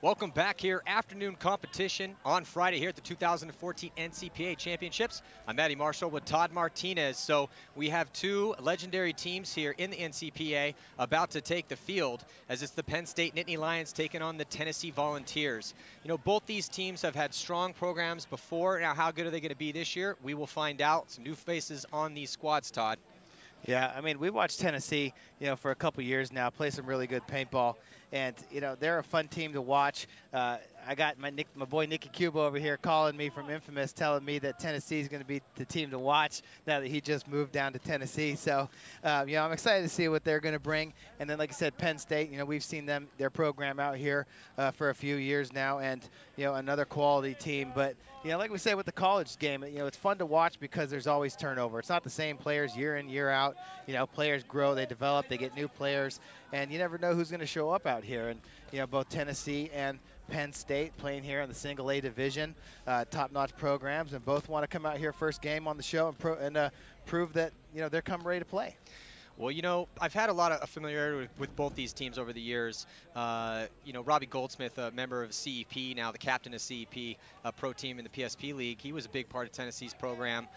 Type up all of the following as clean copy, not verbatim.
Welcome back here, afternoon competition on Friday here at the 2014 NCPA Championships. I'm Matty Marshall with Todd Martinez. So we have two legendary teams here in the NCPA about to take the field, as it's the Penn State Nittany Lions taking on the Tennessee Volunteers. You know, both these teams have had strong programs before. Now, how good are they going to be this year? We will find out. Some new faces on these squads, Todd. Yeah, I mean, we watched Tennessee, for a couple years now, play some really good paintball. And, they're a fun team to watch. I got my boy Nicky Cuba over here calling me from Infamous, telling me that Tennessee is going to be the team to watch now that he just moved down to Tennessee. So, I'm excited to see what they're going to bring. And then, like I said, Penn State, we've seen their program out here for a few years now, and, another quality team. But, like we say with the college game, it's fun to watch because there's always turnover. It's not the same players year in, year out. Players grow, they develop, they get new players, and you never know who's going to show up out here. And, both Tennessee and Penn State playing here in the single A division, top-notch programs, and both want to come out here first game on the show and prove that, they're come ready to play. Well, I've had a lot of familiarity with both these teams over the years. Robbie Goldsmith, a member of CEP, now the captain of CEP, a pro team in the PSP League. He was a big part of Tennessee's program,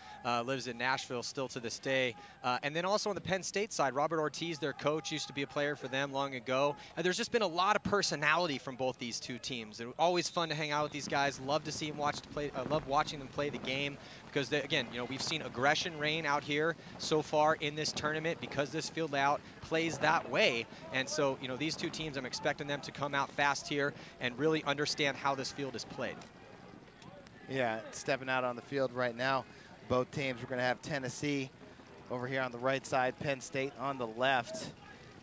lives in Nashville still to this day. And then also on the Penn State side, Robert Ortiz, their coach, used to be a player for them long ago. And there's just been a lot of personality from both these two teams. It's always fun to hang out with these guys. Love to see them love watching them play the game. Because, again, we've seen aggression reign out here so far in this tournament because this field layout plays that way. And so, these two teams, I'm expecting them to come out fast here and really understand how this field is played. Yeah, stepping out on the field right now, both teams. We're going to have Tennessee over here on the right side, Penn State on the left.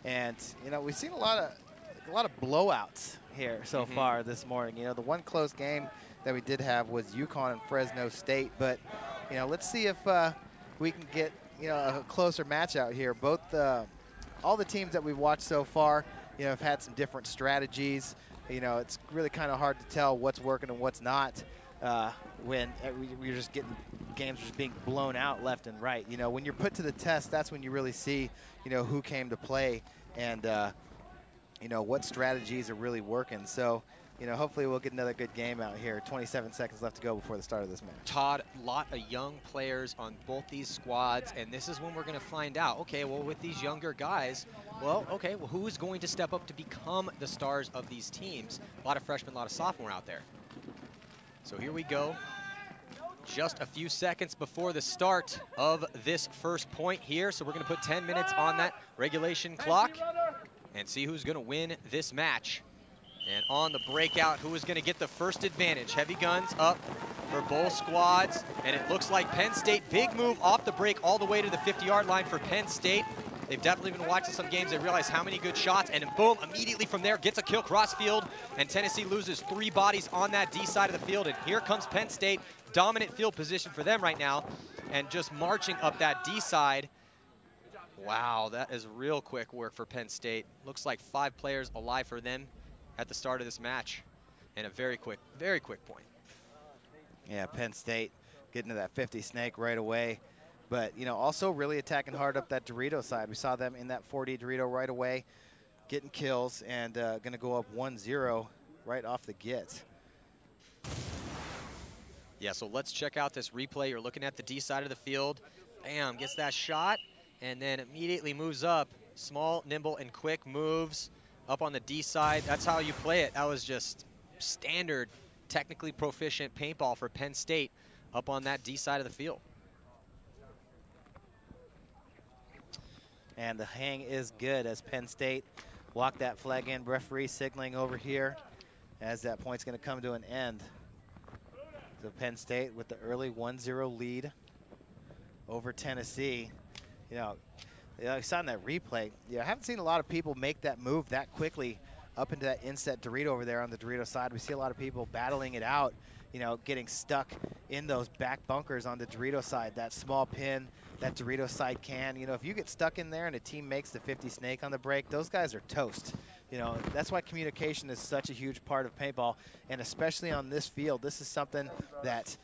And, we've seen a lot of blowouts here so far this morning. The one close game that we did have was UConn and Fresno State, but let's see if we can get a closer match out here. All the teams that we've watched so far have had some different strategies. It's really kind of hard to tell what's working and what's not when we're just getting games just being blown out left and right. When you're put to the test, that's when you really see who came to play and what strategies are really working. So hopefully we'll get another good game out here. 27 seconds left to go before the start of this match. Todd, a lot of young players on both these squads, and this is when we're going to find out, okay, well, with these younger guys, who's going to step up to become the stars of these teams? A lot of freshmen, a lot of sophomore out there. So here we go. Just a few seconds before the start of this first point here. So we're going to put 10 minutes on that regulation clock and see who's going to win this match. And on the breakout, who is going to get the first advantage? Heavy guns up for both squads. And it looks like Penn State, big move off the break all the way to the 50-yard line for Penn State. They've definitely been watching some games. They realize how many good shots. And boom, immediately from there, gets a kill cross field. And Tennessee loses 3 bodies on that D side of the field. And here comes Penn State. Dominant field position for them right now. And just marching up that D side. Wow, that is real quick work for Penn State. Looks like 5 players alive for them at the start of this match, and a very quick point. Yeah, Penn State getting to that 50 snake right away, but also really attacking hard up that Dorito side. We saw them in that 40 Dorito right away, getting kills, and going to go up 1-0 right off the get. Yeah, so let's check out this replay. You're looking at the D side of the field. Bam, gets that shot, and then immediately moves up. Small, nimble, and quick moves up on the D side. That's how you play it. That was just standard, technically proficient paintball for Penn State up on that D side of the field. And the hang is good as Penn State walk that flag in. Referee signaling over here as that point's going to come to an end. So Penn State with the early 1-0 lead over Tennessee. I saw in that replay, I haven't seen a lot of people make that move that quickly up into that inset Dorito over there on the Dorito side. We see a lot of people battling it out, getting stuck in those back bunkers on the Dorito side, that small pin, that Dorito side can. If you get stuck in there and a team makes the 50 snake on the break, those guys are toast. That's why communication is such a huge part of paintball, and especially on this field, this is something that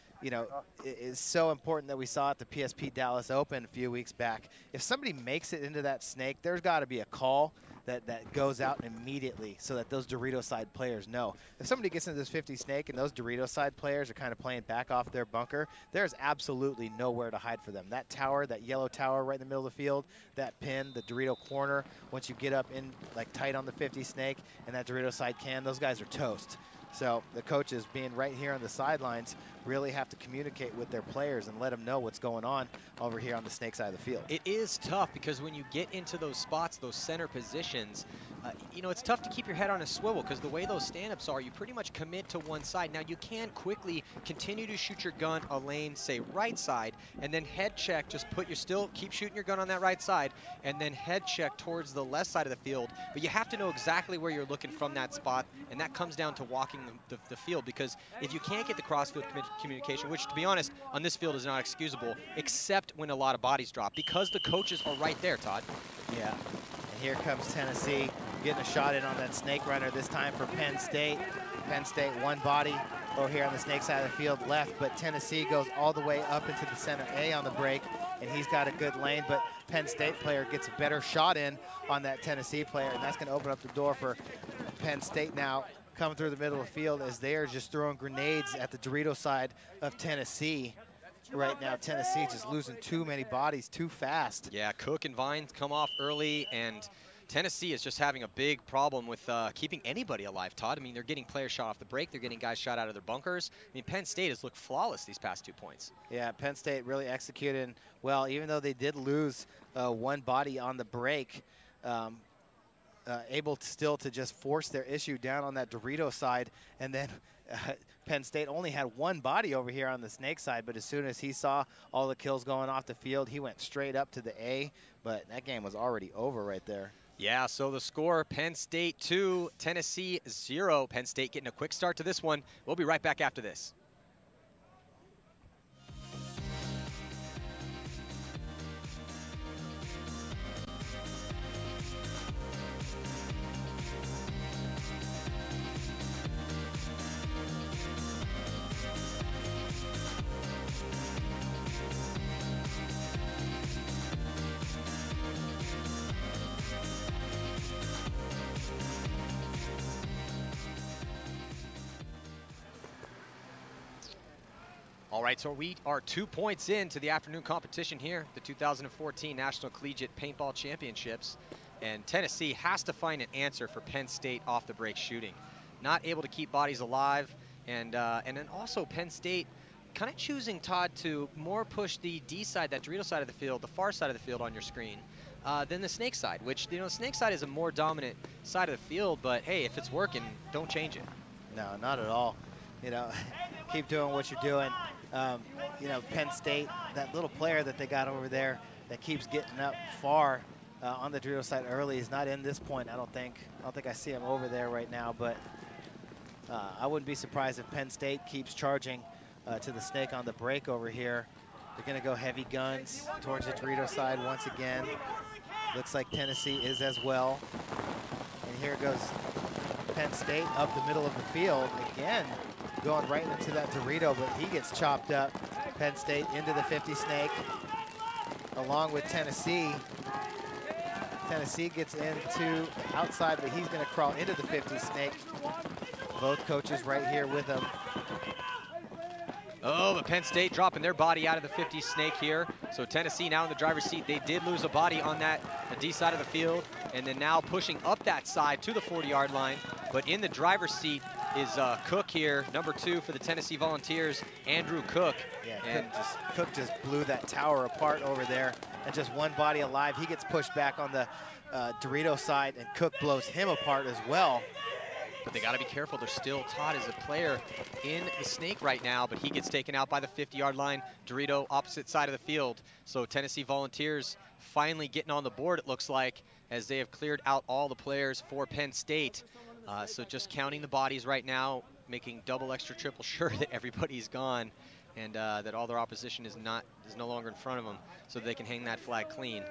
is so important that we saw at the PSP Dallas Open a few weeks back. If somebody makes it into that snake, there's got to be a call that goes out immediately so that those Dorito side players know. If somebody gets into this 50 snake and those Dorito side players are kind of playing back off their bunker, there's absolutely nowhere to hide for them. That tower, that yellow tower right in the middle of the field, that pin, the Dorito corner, once you get up in like tight on the 50 snake and that Dorito side can, those guys are toast. So the coaches being right here on the sidelines really have to communicate with their players and let them know what's going on over here on the snake side of the field. It is tough because when you get into those spots, those center positions, you know, it's tough to keep your head on a swivel because the way those stand-ups are, you pretty much commit to one side. Now, you can quickly continue to shoot your gun a lane, say, right side, and then head check, just keep shooting your gun on that right side, and then head check towards the left side of the field. But you have to know exactly where you're looking from that spot, and that comes down to walking the field, because if you can't get the cross-field communication, which, to be honest, on this field is not excusable, except when a lot of bodies drop, because the coaches are right there, Todd. Yeah, and here comes Tennessee getting a shot in on that snake runner, this time for Penn State. Penn State, one body over here on the snake side of the field left, but Tennessee goes all the way up into the center A on the break, and he's got a good lane, but Penn State player gets a better shot in on that Tennessee player, and that's going to open up the door for Penn State now coming through the middle of the field as they are just throwing grenades at the Dorito side of Tennessee. Right now, Tennessee just losing too many bodies too fast. Yeah, Cook and Vines come off early, and Tennessee is just having a big problem with keeping anybody alive, Todd. I mean, they're getting players shot off the break. They're getting guys shot out of their bunkers. I mean, Penn State has looked flawless these past 2 points. Yeah, Penn State really executed well, even though they did lose one body on the break. Able still to just force their issue down on that Dorito side, and then Penn State only had one body over here on the snake side, but as soon as he saw all the kills going off the field, he went straight up to the A, but that game was already over right there. Yeah, so the score, Penn State 2, Tennessee 0. Penn State getting a quick start to this one. We'll be right back after this. All right, so we are 2 points into the afternoon competition here, the 2014 National Collegiate Paintball Championships, and Tennessee has to find an answer for Penn State off the break shooting. Not able to keep bodies alive, and then also Penn State kind of choosing, Todd, to more push the D side, that Dorito side of the field, the far side of the field on your screen, than the snake side, which, you know, the snake side is a more dominant side of the field, but hey, if it's working, don't change it. No, not at all. You know, keep doing what you're doing. You know, Penn State, that little player that they got over there that keeps getting up far on the Dorito side early is not in this point, I don't think. I don't think I see him over there right now, but I wouldn't be surprised if Penn State keeps charging to the snake on the break over here. They're going to go heavy guns towards the Dorito side once again. Looks like Tennessee is as well. And here goes Penn State up the middle of the field again, going right into that Dorito, but he gets chopped up. Penn State into the 50 snake along with Tennessee. Tennessee gets into outside, but he's going to crawl into the 50 snake. Both coaches right here with him. Oh, but Penn State dropping their body out of the 50 snake here. So Tennessee now in the driver's seat. They did lose a body on that D side of the field, and then now pushing up that side to the 40-yard line. But in the driver's seat is Cook here, number 2 for the Tennessee Volunteers, Andrew Cook. Yeah, and Cook just blew that tower apart over there, and just one body alive. He gets pushed back on the Dorito side, and Cook blows him apart as well. But they got to be careful. They're still, Todd is a player in the snake right now, but he gets taken out by the 50-yard line. Dorito opposite side of the field. So Tennessee Volunteers finally getting on the board, it looks like, as they have cleared out all the players for Penn State. So just counting the bodies right now, making double, extra, triple sure that everybody's gone, and that all their opposition is no longer in front of them, so that they can hang that flag clean.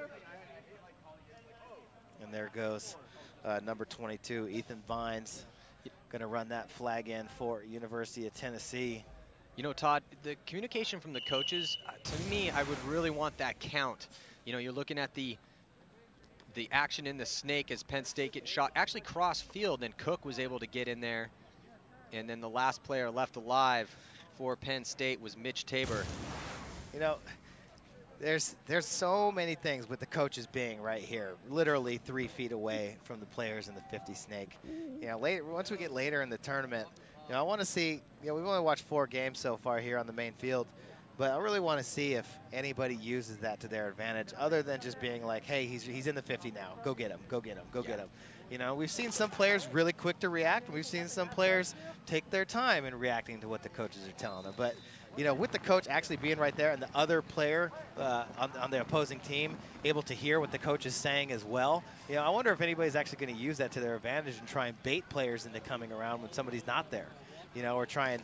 And there goes number 22, Ethan Vines, going to run that flag in for University of Tennessee. You know, Todd, the communication from the coaches, to me, I would really want that count. You know, you're looking at the the action in the snake as Penn State getting shot actually cross field, and Cook was able to get in there. And then the last player left alive for Penn State was Mitch Tabor. You know, there's so many things with the coaches being right here, literally 3 feet away from the players in the 50 snake. You know, once we get later in the tournament, you know, I want to see, you know, we've only watched 4 games so far here on the main field, but I really want to see if anybody uses that to their advantage other than just being like, hey, he's in the 50 now. Go get him, go get him, go get him. You know, we've seen some players really quick to react, and we've seen some players take their time in reacting to what the coaches are telling them. But, you know, with the coach actually being right there and the other player on the opposing team able to hear what the coach is saying as well, you know, I wonder if anybody's actually going to use that to their advantage and try and bait players into coming around when somebody's not there, you know, or try and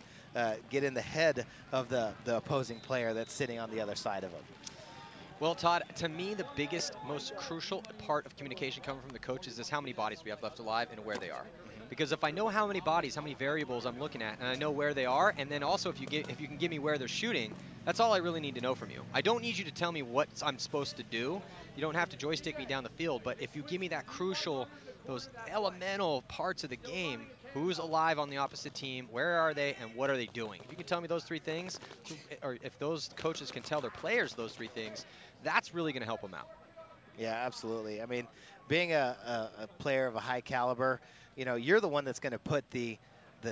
get in the head of the opposing player that's sitting on the other side of them. Well, Todd, to me, the biggest, most crucial part of communication coming from the coaches is how many bodies we have left alive and where they are. Because if I know how many bodies, how many variables I'm looking at, and I know where they are, and then also if you can give me where they're shooting, that's all I really need to know from you. I don't need you to tell me what I'm supposed to do. You don't have to joystick me down the field, but if you give me that crucial, those elemental parts of the game, who's alive on the opposite team, where are they, and what are they doing? If you can tell me those 3 things, or if those coaches can tell their players those 3 things, that's really going to help them out. Yeah, absolutely. I mean, being a player of a high caliber, you know, you're the one that's going to put the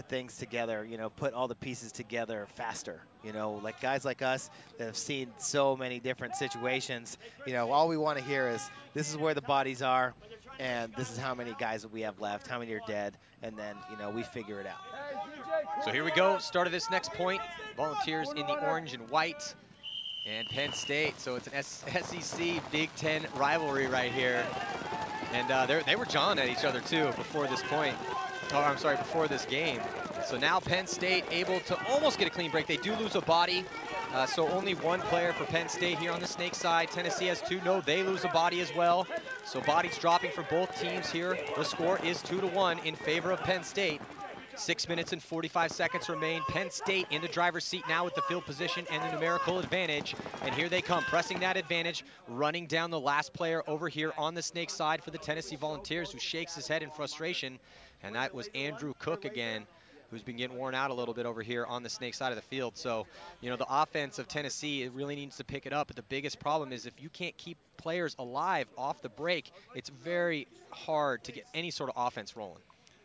things together, you know, put all the pieces together faster. You know, like guys like us that have seen so many different situations, you know, all we want to hear is this is where the bodies are, and this is how many guys that we have left, how many are dead, and then, you know, we figure it out. So here we go, start of this next point. Volunteers in the orange and white, and Penn State. So it's an SEC Big Ten rivalry right here. And they were jawing at each other, too, before this point. Oh, I'm sorry, before this game. So now Penn State able to almost get a clean break. They do lose a body, so only 1 player for Penn State here on the snake side. Tennessee has 2. No, they lose a body as well. So bodies dropping for both teams here. The score is 2-1 in favor of Penn State. 6 minutes and 45 seconds remain. Penn State in the driver's seat now with the field position and the numerical advantage. And here they come, pressing that advantage, running down the last player over here on the snake side for the Tennessee Volunteers, who shakes his head in frustration. And that was Andrew Cook again, who's been getting worn out a little bit over here on the snake side of the field. So, you know, the offense of Tennessee, it really needs to pick it up. But the biggest problem is if you can't keep players alive off the break, it's very hard to get any sort of offense rolling.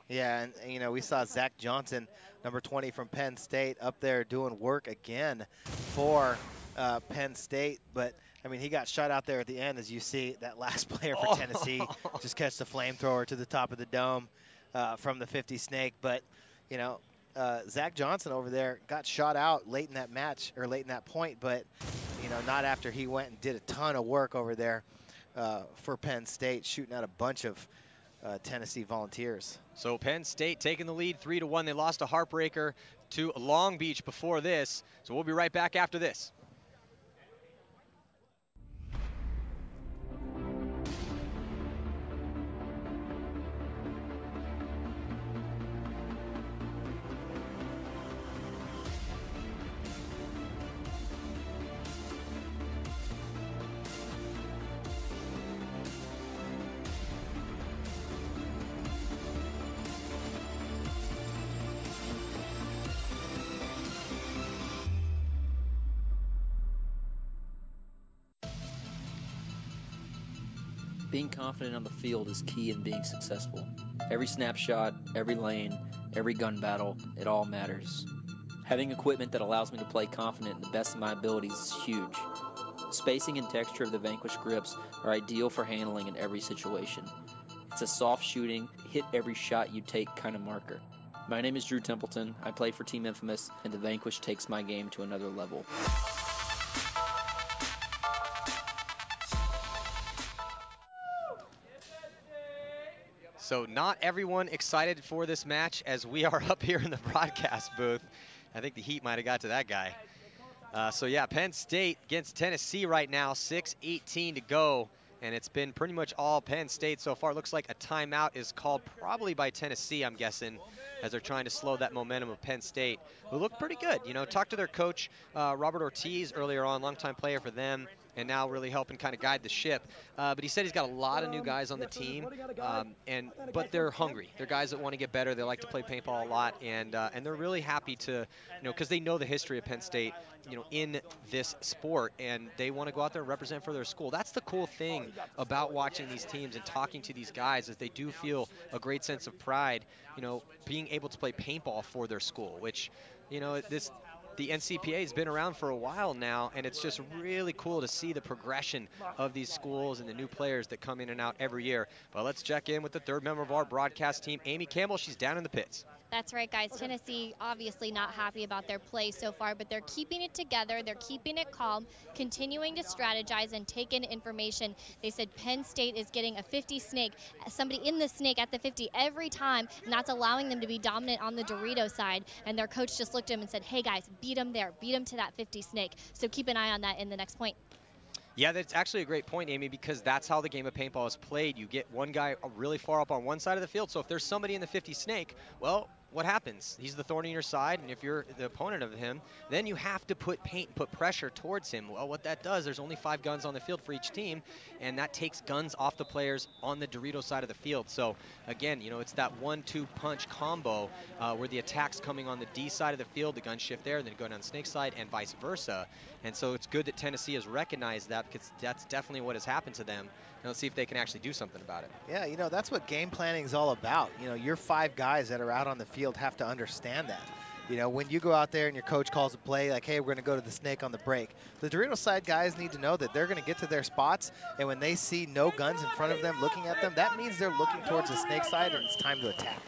Yeah, and you know, we saw Zach Johnson, number 20 from Penn State, up there doing work again for Penn State. But, I mean, he got shot out there at the end, as you see that last player for Tennessee just catch the flamethrower to the top of the dome from the 50 snake. But, you know, Zach Johnson over there got shot out late in that match, or late in that point, but, you know, not after he went and did a ton of work over there for Penn State, shooting out a bunch of Tennessee Volunteers. So Penn State taking the lead 3-1. They lost a heartbreaker to Long Beach before this. So we'll be right back after this. Being confident on the field is key in being successful. Every snapshot, every lane, every gun battle, it all matters. Having equipment that allows me to play confident in the best of my abilities is huge. The spacing and texture of the Vanquish grips are ideal for handling in every situation. It's a soft shooting, hit every shot you take kind of marker. My name is Drew Templeton, I play for Team Infamous, and the Vanquish takes my game to another level. So not everyone excited for this match as we are up here in the broadcast booth. I think the heat might have got to that guy. So yeah, Penn State against Tennessee right now, 6:18 to go. And it's been pretty much all Penn State so far. Looks like a timeout is called probably by Tennessee, I'm guessing, as they're trying to slow that momentum of Penn State, who look pretty good. You know, talked to their coach, Robert Ortiz, earlier on, longtime player for them. and now really helping kind of guide the ship. But he said he's got a lot of new guys on the team, but they're hungry. They're guys that want to get better. They like to play paintball a lot, and they're really happy to, because they know the history of Penn State, in this sport, and they want to go out there and represent for their school. That's the cool thing about watching these teams and talking to these guys, is they do feel a great sense of pride, being able to play paintball for their school, which, the NCPA has been around for a while now, and it's just really cool to see the progression of these schools and the new players that come in and out every year. But let's check in with the third member of our broadcast team, Amy Campbell. She's down in the pits. That's right, guys. Tennessee obviously not happy about their play so far, but they're keeping it together. They're keeping it calm, continuing to strategize and take in information. They said Penn State is getting a 50 snake, somebody in the snake at the 50 every time, and that's allowing them to be dominant on the Dorito side. And their coach just looked at him and said, hey, guys, beat them there. Beat them to that 50 snake. So keep an eye on that in the next point. Yeah, that's actually a great point, Amy, because that's how the game of paintball is played. You get one guy really far up on one side of the field, so if there's somebody in the 50 snake, well, what happens? He's the thorn in your side, and if you're the opponent of him, then you have to put paint, put pressure towards him. Well, what that does, there's only 5 guns on the field for each team, and that takes guns off the players on the Dorito side of the field. So, again, it's that 1-2 punch combo where the attack's coming on the D side of the field, the guns shift there, and then go down the snake side, and vice versa. And so it's good that Tennessee has recognized that, because that's definitely what has happened to them. And let's see if they can actually do something about it. Yeah, that's what game planning is all about. Your 5 guys that are out on the field have to understand that. When you go out there and your coach calls a play like, hey, we're going to go to the snake on the break, the Dorito side guys need to know that they're going to get to their spots, and when they see no guns in front of them looking at them, that means they're looking towards the snake side and it's time to attack.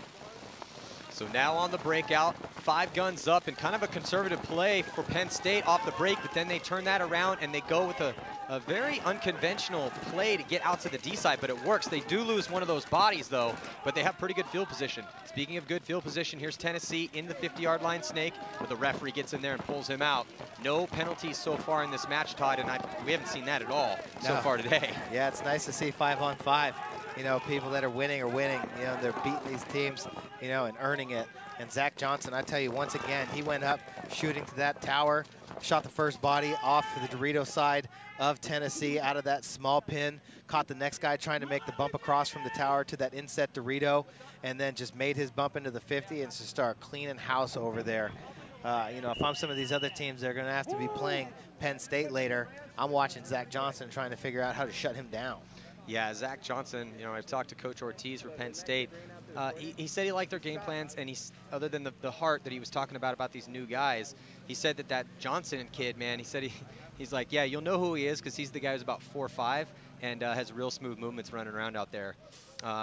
So now on the breakout, 5 guns up, and kind of a conservative play for Penn State off the break, but then they turn that around and they go with a very unconventional play to get out to the D side, but it works. They do lose one of those bodies, though, but they have pretty good field position. Speaking of good field position, here's Tennessee in the 50-yard line snake, but the referee gets in there and pulls him out. No penalties so far in this match, Todd, and we haven't seen that at all so far today. Yeah, it's nice to see 5-on-5. People that are winning, they're beating these teams, and earning it. And Zach Johnson, I tell you, once again, he went up shooting to that tower, shot the first body off for the Dorito side of Tennessee out of that small pin, caught the next guy trying to make the bump across from the tower to that inset Dorito, and then just made his bump into the 50 and just start cleaning house over there. If I'm some of these other teams, they're going to have to be playing Penn State later. I'm watching Zach Johnson trying to figure out how to shut him down. Yeah, Zach Johnson, I've talked to Coach Ortiz for Penn State. He said he liked their game plans, and other than the heart that he was talking about these new guys, he said that Johnson kid, man, he said he's like, yeah, you'll know who he is because he's the guy who's about 4'5" and has real smooth movements running around out there.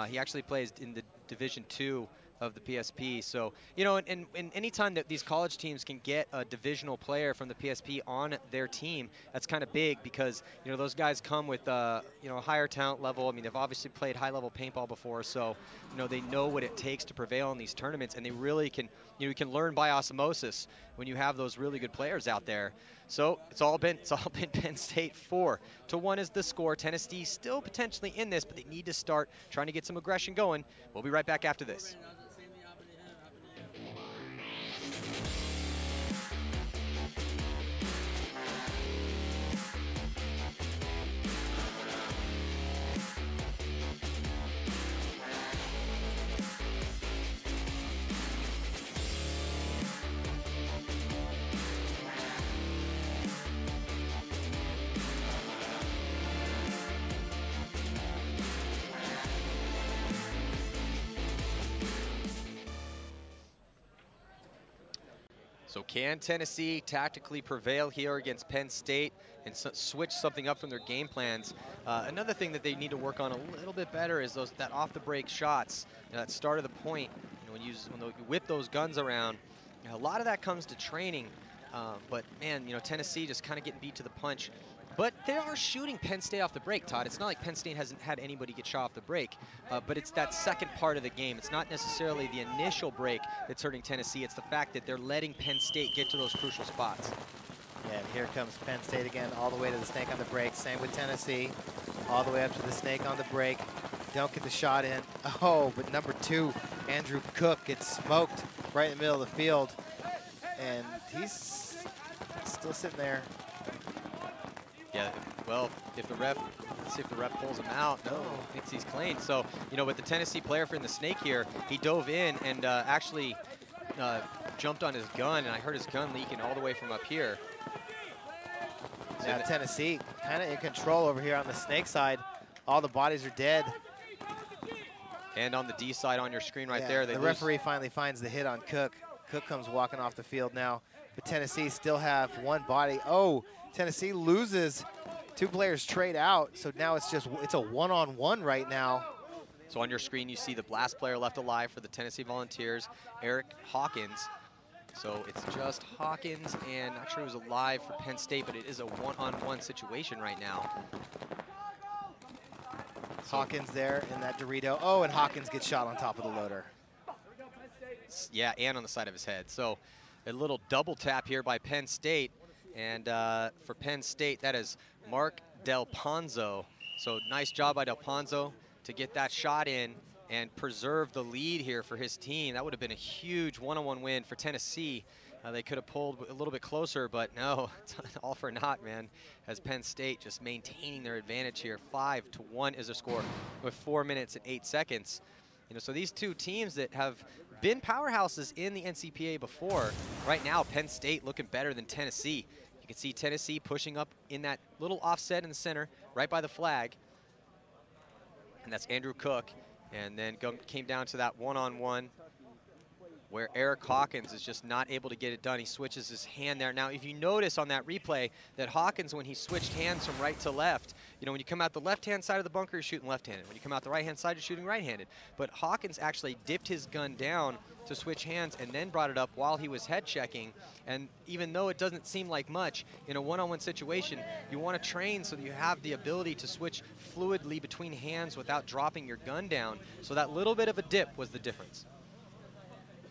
He actually plays in the Division II of the PSP. So, and any time that these college teams can get a divisional player from the PSP on their team, that's kind of big because, those guys come with, a higher talent level. I mean, they've obviously played high-level paintball before, so, they know what it takes to prevail in these tournaments, and they really can, you can learn by osmosis when you have those really good players out there. So it's all been Penn State 4-1 is the score. Tennessee still potentially in this, but they need to start trying to get some aggression going. We'll be right back after this. So can Tennessee tactically prevail here against Penn State and switch something up from their game plans? Another thing that they need to work on a little bit better is that off-the-break shots, that start of the point. When you whip those guns around, a lot of that comes to training. But man, Tennessee just kind of getting beat to the punch. But they are shooting Penn State off the break, Todd. It's not like Penn State hasn't had anybody get shot off the break, but it's that second part of the game. It's not necessarily the initial break that's hurting Tennessee. It's the fact that they're letting Penn State get to those crucial spots. Yeah, and here comes Penn State again, all the way to the snake on the break. Same with Tennessee, all the way up to the snake on the break. Don't get the shot in. Oh, but number 2, Andrew Cook, gets smoked right in the middle of the field. And he's still sitting there. Yeah, well, if the ref, let's see if the ref pulls him out. No, thinks he's clean. So, you know, with the Tennessee player from the snake here, he dove in and actually jumped on his gun, and I heard his gun leaking all the way from up here. So yeah, Tennessee kind of in control over here on the snake side. All the bodies are dead. And on the D side on your screen right there, the referee finally finds the hit on Cook. Cook comes walking off the field now, but Tennessee still have one body. Oh, Tennessee loses. 2 players trade out, so now it's a one-on-one right now. So on your screen, you see the last player left alive for the Tennessee Volunteers, Eric Hawkins. So it's just Hawkins, and not sure who's alive for Penn State, but it is a one-on-one situation right now. Hawkins there in that Dorito. Oh, and Hawkins gets shot on top of the loader. Yeah, and on the side of his head. So a little double tap here by Penn State. And for Penn State, that is Mark Del Ponzo. So nice job by Del Ponzo to get that shot in and preserve the lead here for his team. That would have been a huge one-on-one win for Tennessee. They could have pulled a little bit closer, but no, it's all for naught, man, as Penn State just maintaining their advantage here. 5-1 is their score with 4 minutes and 8 seconds. You know, so these two teams that have been powerhouses in the NCPA before, right now Penn State looking better than Tennessee. You can see Tennessee pushing up in that little offset in the center, right by the flag. And that's Andrew Cook. And then came down to that one-on-one where Eric Hawkins is just not able to get it done. He switches his hand there. Now, if you notice on that replay that Hawkins, when he switched hands from right to left, you know, when you come out the left-hand side of the bunker, you're shooting left-handed. When you come out the right-hand side, you're shooting right-handed. But Hawkins actually dipped his gun down to switch hands and then brought it up while he was head checking. And even though it doesn't seem like much, in a one-on-one situation, you want to train so that you have the ability to switch fluidly between hands without dropping your gun down. So that little bit of a dip was the difference.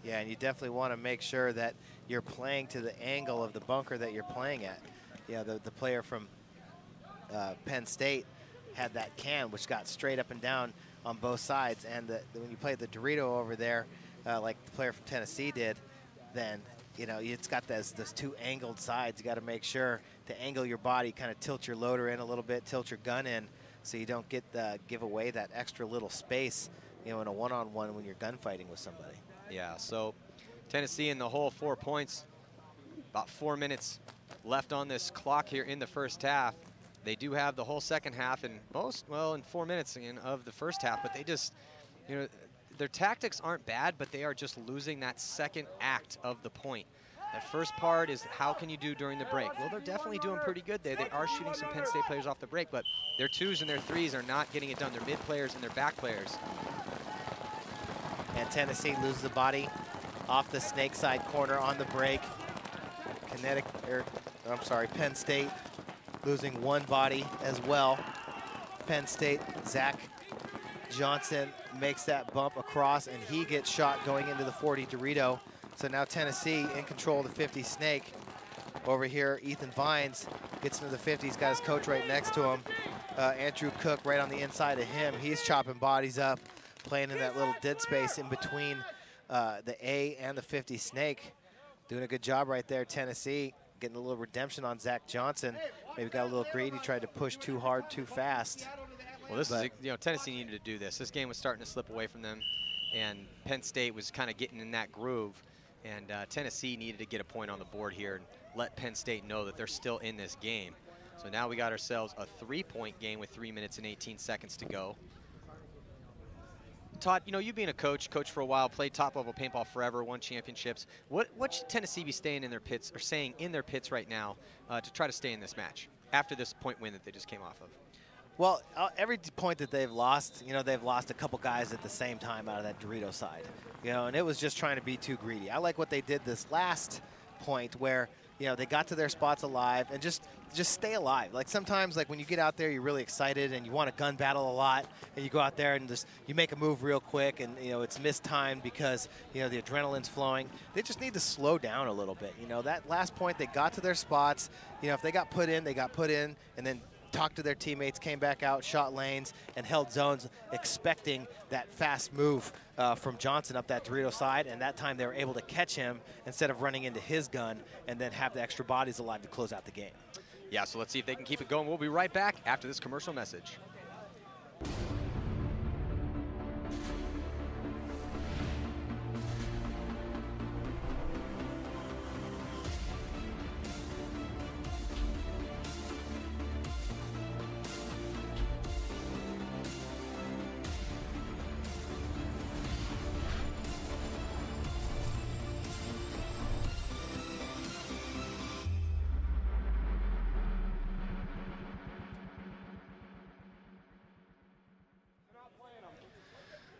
Yeah, and you definitely want to make sure that you're playing to the angle of the bunker that you're playing at. Yeah, the player from Penn State had that can, which got straight up and down on both sides. And when you play the Dorito over there, like the player from Tennessee did, then, you know, it's got those 2 angled sides. You got to make sure to angle your body, kind of tilt your loader in a little bit, tilt your gun in, so you don't give away that extra little space, you know, in a one-on-one when you're gunfighting with somebody. Yeah, so Tennessee in the hole, 4 points. About 4 minutes left on this clock here in the first half. They do have the whole second half and in 4 minutes again of the first half, but they just, you know, their tactics aren't bad, but they are just losing that second act of the point. That first part is how can you do during the break? Well, they're definitely doing pretty good there. They are shooting some Penn State players off the break, but their 2s and their 3s are not getting it done. Their mid players and their back players. And Tennessee loses the body off the snake side corner on the break. Penn State losing 1 body as well. Penn State, Zach Johnson makes that bump across, and he gets shot going into the 40 Dorito. So now Tennessee in control of the 50 snake. Over here, Ethan Vines gets into the 50. He's got his coach right next to him. Andrew Cook right on the inside of him. He's chopping bodies up, playing in that little dead space in between the A and the 50 snake. Doing a good job right there, Tennessee. Getting a little redemption on Zach Johnson. Maybe got a little greedy, tried to push too hard, too fast. Well, Tennessee needed to do this. This game was starting to slip away from them, and Penn State was kind of getting in that groove. And Tennessee needed to get a point on the board here and let Penn State know that they're still in this game. So now we got ourselves a 3-point game with 3 minutes and 18 seconds to go. Todd, you know, you being a coach for a while, played top-level paintball forever, won championships. What should Tennessee be staying in their pits, or saying in their pits right now to try to stay in this match after this point win that they just came off of? Well, every point that they've lost, you know, they've lost a couple guys at the same time out of that Dorito side. You know, and it was just trying to be too greedy. I like what they did this last point where, you know, they got to their spots alive and just stay alive. Like sometimes, like when you get out there, you're really excited and you want to gun battle a lot, and you go out there and just you make a move real quick, and you know it's mistimed because you know the adrenaline's flowing. They just need to slow down a little bit. You know, that last point, they got to their spots. You know, if they got put in, they got put in, and then talked to their teammates, came back out, shot lanes, and held zones, expecting that fast move from Johnson up that Dorito side, and that time they were able to catch him instead of running into his gun and then have the extra bodies alive to close out the game. Yeah, so let's see if they can keep it going. We'll be right back after this commercial message.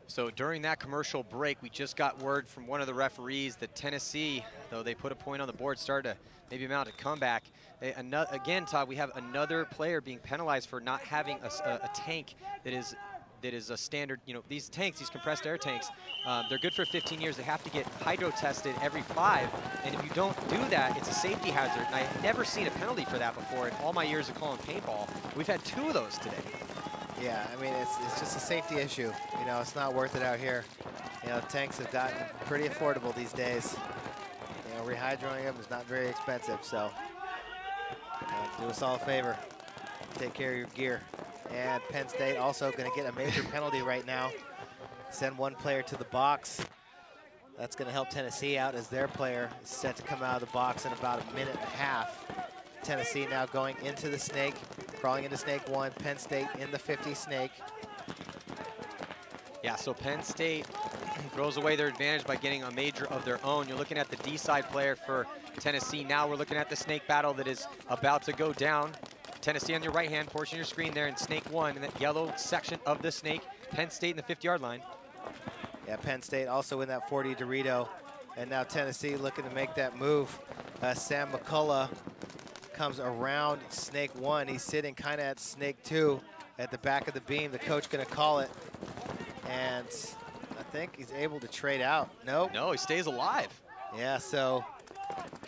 So during that commercial break, we just got word from one of the referees that Tennessee, though they put a point on the board, started to maybe mount a comeback. Again, Todd, we have another player being penalized for not having a tank that is a standard. You know, these tanks, these compressed air tanks, they're good for 15 years. They have to get hydro tested every 5, and if you don't do that, it's a safety hazard. And I've never seen a penalty for that before in all my years of calling paintball. We've had 2 of those today. Yeah, I mean, it's just a safety issue. You know, it's not worth it out here. You know, tanks have gotten pretty affordable these days. You know, rehydroing them is not very expensive, so do us all a favor. Take care of your gear. And Penn State also going to get a major penalty right now. Send one player to the box. That's going to help Tennessee out as their player is set to come out of the box in about a minute and a half. Tennessee now going into the snake, crawling into snake 1. Penn State in the 50 snake. Yeah, so Penn State throws away their advantage by getting a major of their own. You're looking at the D-side player for Tennessee. Now we're looking at the snake battle that is about to go down. Tennessee on your right-hand portion of your screen there in snake 1, in that yellow section of the snake. Penn State in the 50-yard line. Yeah, Penn State also in that 40 Dorito. And now Tennessee looking to make that move. Sam McCullough comes around snake 1. He's sitting kind of at snake 2 at the back of the beam. The coach going to call it. And I think he's able to trade out. Nope. No, he stays alive. Yeah, so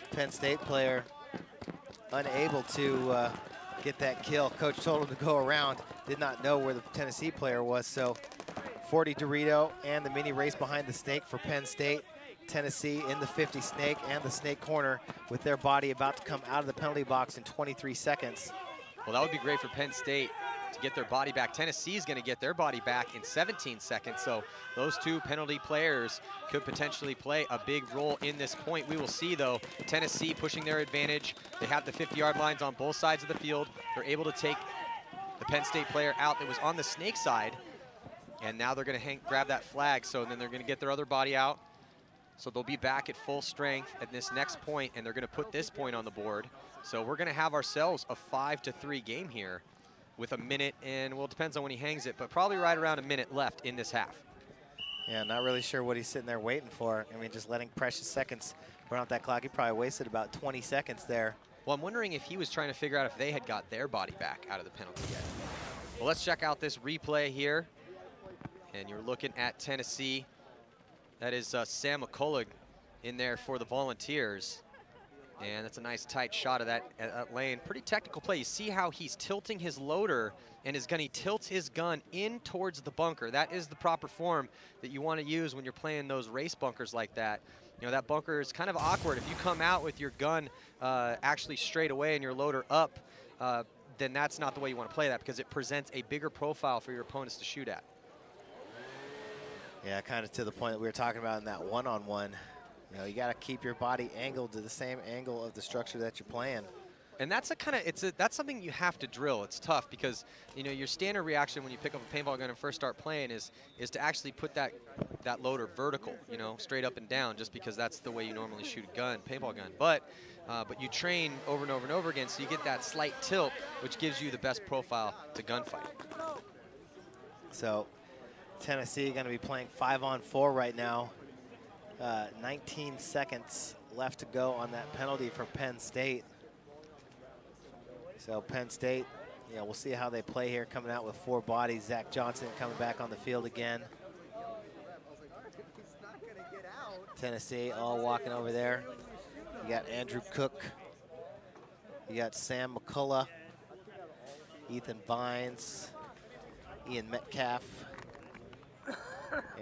Penn State player unable to get that kill. Coach told him to go around. Did not know where the Tennessee player was. So 40 Dorito and the mini race behind the snake for Penn State. Tennessee in the 50 snake and the snake corner with their body about to come out of the penalty box in 23 seconds. Well, that would be great for Penn State to get their body back. Tennessee's going to get their body back in 17 seconds. So those 2 penalty players could potentially play a big role in this point. We will see, though, Tennessee pushing their advantage. They have the 50-yard lines on both sides of the field. They're able to take the Penn State player out that was on the snake side. And now they're going to grab that flag. So then they're going to get their other body out. So they'll be back at full strength at this next point, and they're going to put this point on the board. So we're going to have ourselves a 5-3 game here with a minute and, well, it depends on when he hangs it, but probably right around a minute left in this half. Yeah, not really sure what he's sitting there waiting for. I mean, just letting precious seconds burn out that clock. He probably wasted about 20 seconds there. Well, I'm wondering if he was trying to figure out if they had got their body back out of the penalty yet. Well, let's check out this replay here. And you're looking at Tennessee. That is Sam McCullough in there for the Volunteers. And that's a nice tight shot of that lane. Pretty technical play. You see how he's tilting his loader and his gun. He tilts his gun in towards the bunker. That is the proper form that you want to use when you're playing those race bunkers like that. You know, that bunker is kind of awkward. If you come out with your gun actually straight away and your loader up, then that's not the way you want to play that, because it presents a bigger profile for your opponents to shoot at. Yeah, kind of to the point that we were talking about in that one-on-one. You know, you got to keep your body angled to the same angle of the structure that you're playing. And that's that's something you have to drill. It's tough because, you know, your standard reaction when you pick up a paintball gun and first start playing is to actually put that loader vertical, you know, straight up and down, just because that's the way you normally shoot a gun, paintball gun. But you train over and over and over again, so you get that slight tilt, which gives you the best profile to gunfight. So Tennessee going to be playing 5-on-4 right now. 19 seconds left to go on that penalty for Penn State. So Penn State, you know, we'll see how they play here, coming out with 4 bodies. Zach Johnson coming back on the field again. Tennessee all walking over there. You got Andrew Cook. You got Sam McCullough, Ethan Vines, Ian Metcalf,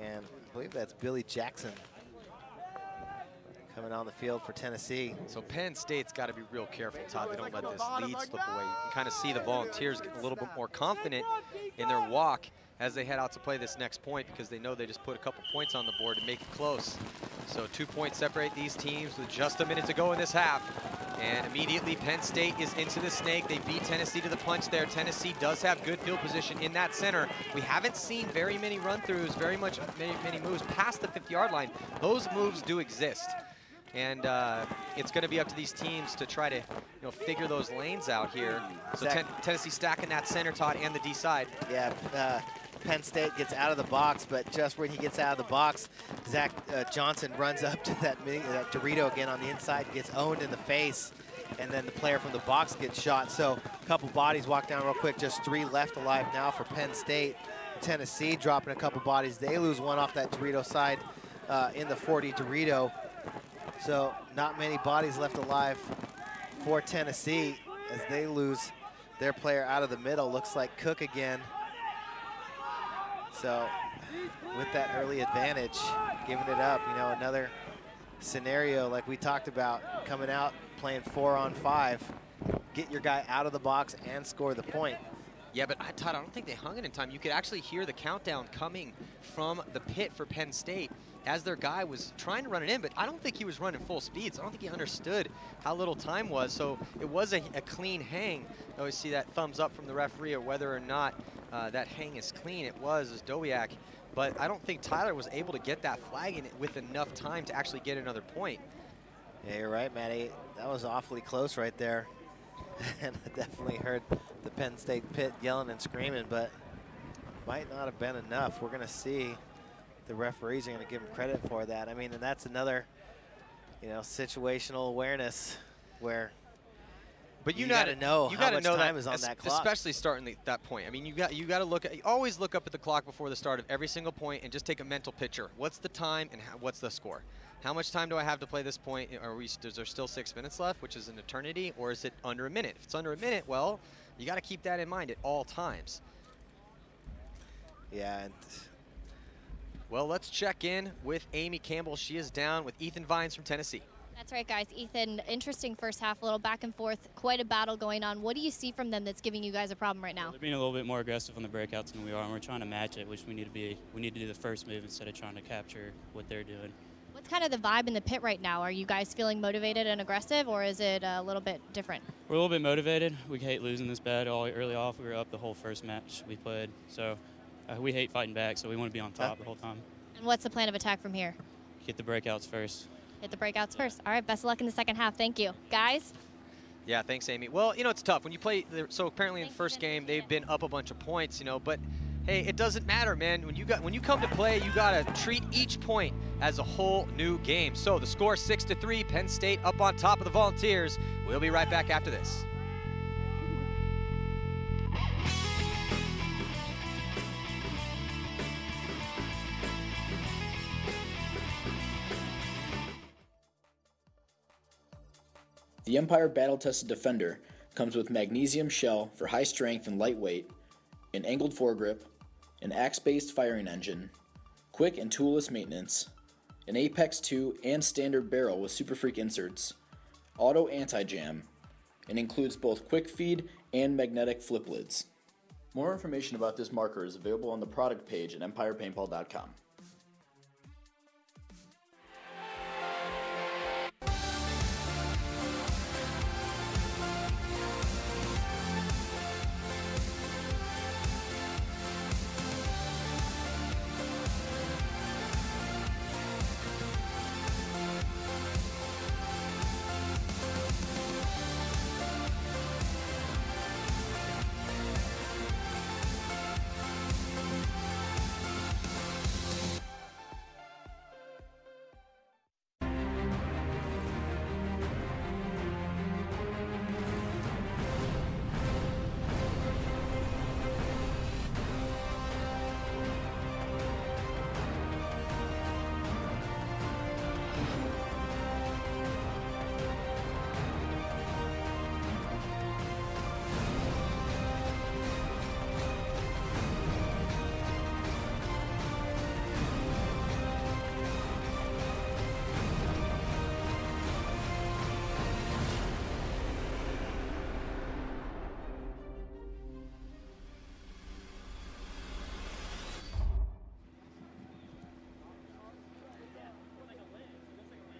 and I believe that's Billy Jackson coming on the field for Tennessee. So Penn State's got to be real careful, Todd. They don't let this lead slip away. You can kind of see the Volunteers getting a little bit more confident in their walk as they head out to play this next point, because they know they just put a couple points on the board to make it close. So 2 points separate these teams with just a minute to go in this half. And immediately Penn State is into the snake. They beat Tennessee to the punch there. Tennessee does have good field position in that center. We haven't seen very many run-throughs, many moves past the 50-yard line. Those moves do exist. And it's going to be up to these teams to try to, figure those lanes out here. So Tennessee stacking that center, Todd, and the D side. Yeah, Penn State gets out of the box, but just when he gets out of the box, Zach Johnson runs up to that Dorito again on the inside, gets owned in the face, and then the player from the box gets shot. So a couple bodies walk down real quick, just 3 left alive now for Penn State. Tennessee dropping a couple bodies. They lose one off that Dorito side in the 40 Dorito. So not many bodies left alive for Tennessee as they lose their player out of the middle. Looks like Cook again. So with that early advantage, giving it up, another scenario like we talked about, coming out, playing 4-on-5, get your guy out of the box and score the point. Yeah, but Todd, I don't think they hung it in time. You could actually hear the countdown coming from the pit for Penn State as their guy was trying to run it in, but I don't think he was running full speed, so I don't think he understood how little time was. So it was a clean hang. I always see that thumbs up from the referee, or whether or not that hang is clean. It was Dowiak, but I don't think Tyler was able to get that flag in it with enough time to actually get another point. Yeah, you're right, Matty. That was awfully close right there. And I definitely heard the Penn State pit yelling and screaming, but might not have been enough. We're going to see. The referees are going to give them credit for that. I mean, and that's another, situational awareness where. But you got to know how much time is on that clock, especially starting that point. I mean, you got to look at, always look up at the clock before the start of every single point and just take a mental picture. What's the time and what's the score? How much time do I have to play this point? Is there still 6 minutes left, which is an eternity, or is it under a minute? If it's under a minute, well, you got to keep that in mind at all times. Yeah. And well, let's check in with Amy Campbell. She is down with Ethan Vines from Tennessee. That's right, guys. Ethan, interesting first half, a little back and forth, quite a battle going on. What do you see from them that's giving you guys a problem right now? They're being a little bit more aggressive on the breakouts than we are, and we're trying to match it, which we need to be. We need to do the first move instead of trying to capture what they're doing. What's kind of the vibe in the pit right now? Are you guys feeling motivated and aggressive, or is it a little bit different? We're a little bit motivated. We hate losing this bad early off. We were up the whole first match we played, so we hate fighting back, so we want to be on top the whole time. And what's the plan of attack from here? Get the breakouts first. Hit the breakouts first. All right, best of luck in the second half. Thank you. Guys? Yeah, thanks, Amy. Well, it's tough. When you play, so apparently in the first game, they've been up a bunch of points, but hey, it doesn't matter, man. When you come to play, you got to treat each point as a whole new game. So the score 6-3, Penn State up on top of the Volunteers. We'll be right back after this. The Empire Battle-Tested Defender comes with magnesium shell for high strength and lightweight, an angled foregrip, an axe-based firing engine, quick and toolless maintenance, an Apex 2 and standard barrel with Super Freak inserts, auto anti-jam, and includes both quick feed and magnetic flip lids. More information about this marker is available on the product page at empirepaintball.com.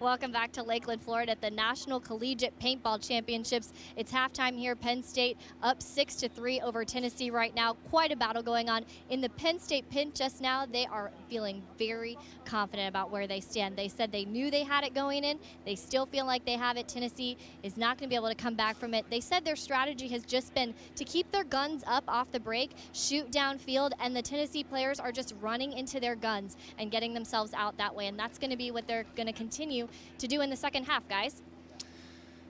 Welcome back to Lakeland, Florida at the National Collegiate Paintball Championships. It's halftime here. Penn State up 6-3 over Tennessee right now. Quite a battle going on. In the Penn State pin just now, they are feeling very confident about where they stand. They said they knew they had it going in. They still feel like they have it. Tennessee is not going to be able to come back from it. They said their strategy has just been to keep their guns up off the break, shoot downfield, and the Tennessee players are just running into their guns and getting themselves out that way. And that's going to be what they're going to continue to do in the second half, guys.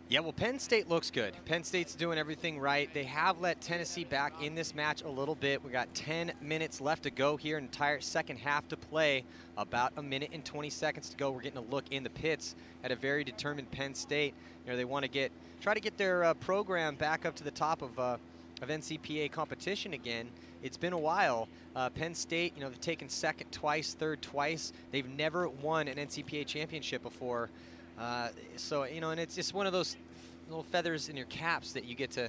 Yeah, well, Penn State looks good. Penn State's doing everything right. They have let Tennessee back in this match a little bit. We got 10 minutes left to go here, entire second half to play. About a minute and 20 seconds to go. We're getting a look in the pits at a very determined Penn State. You know, they want to try to get their program back up to the top of NCPA competition again. It's been a while. Penn State, you know, they've taken second twice, third twice. They've never won an NCPA championship before. So, you know, and it's just one of those little feathers in your caps that you get to,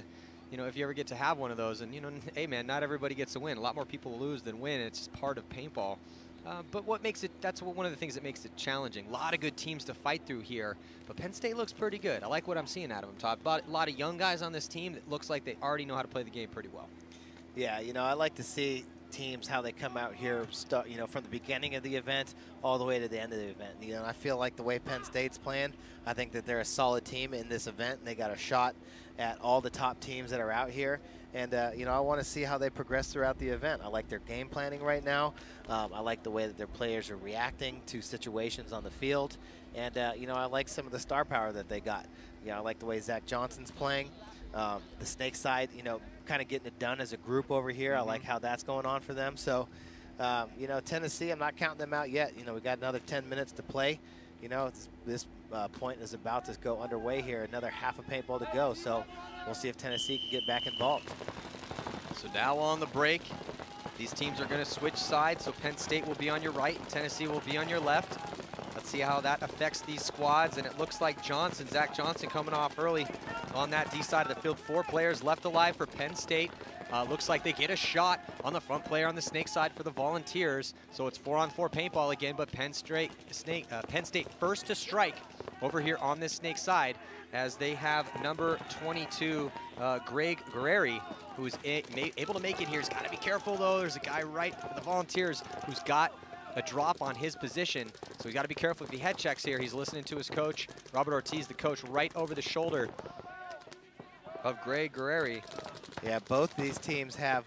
you know, if you ever get to have one of those. And, you know, hey, man, not everybody gets to win. A lot more people lose than win. It's just part of paintball. But what makes it, that's one of the things that makes it challenging. A lot of good teams to fight through here. But Penn State looks pretty good. I like what I'm seeing out of them, Todd. A lot of young guys on this team that looks like they already know how to play the game pretty well. Yeah, you know, I like to see teams, how they come out here, you know, from the beginning of the event all the way to the end of the event. You know, I feel like the way Penn State's playing, I think that they're a solid team in this event, and they got a shot at all the top teams that are out here. And, you know, I want to see how they progress throughout the event. I like their game planning right now. I like the way that their players are reacting to situations on the field. And, you know, I like some of the star power that they got. You know, I like the way Zach Johnson's playing. The snake side, you know, kind of getting it done as a group over here. I like how that's going on for them. So, you know, Tennessee, I'm not counting them out yet. You know, we got another 10 minutes to play. You know, this point is about to go underway here. Another half a paintball to go. So we'll see if Tennessee can get back involved. So now on the break, these teams are going to switch sides. So Penn State will be on your right, Tennessee will be on your left. Let's see how that affects these squads. And it looks like Zach Johnson coming off early on that D side of the field. 4 players left alive for Penn State. Looks like they get a shot on the front player on the snake side for the Volunteers. So it's 4-on-4 paintball again, but Penn State first to strike over here on this snake side, as they have number 22, Greg Guerreri, who's able to make it here. He's got to be careful, though. There's a guy right for the Volunteers who's got a drop on his position, so he's got to be careful if he head checks here. He's listening to his coach, Robert Ortiz, the coach, right over the shoulder of Greg Guerreri. Yeah, both these teams have...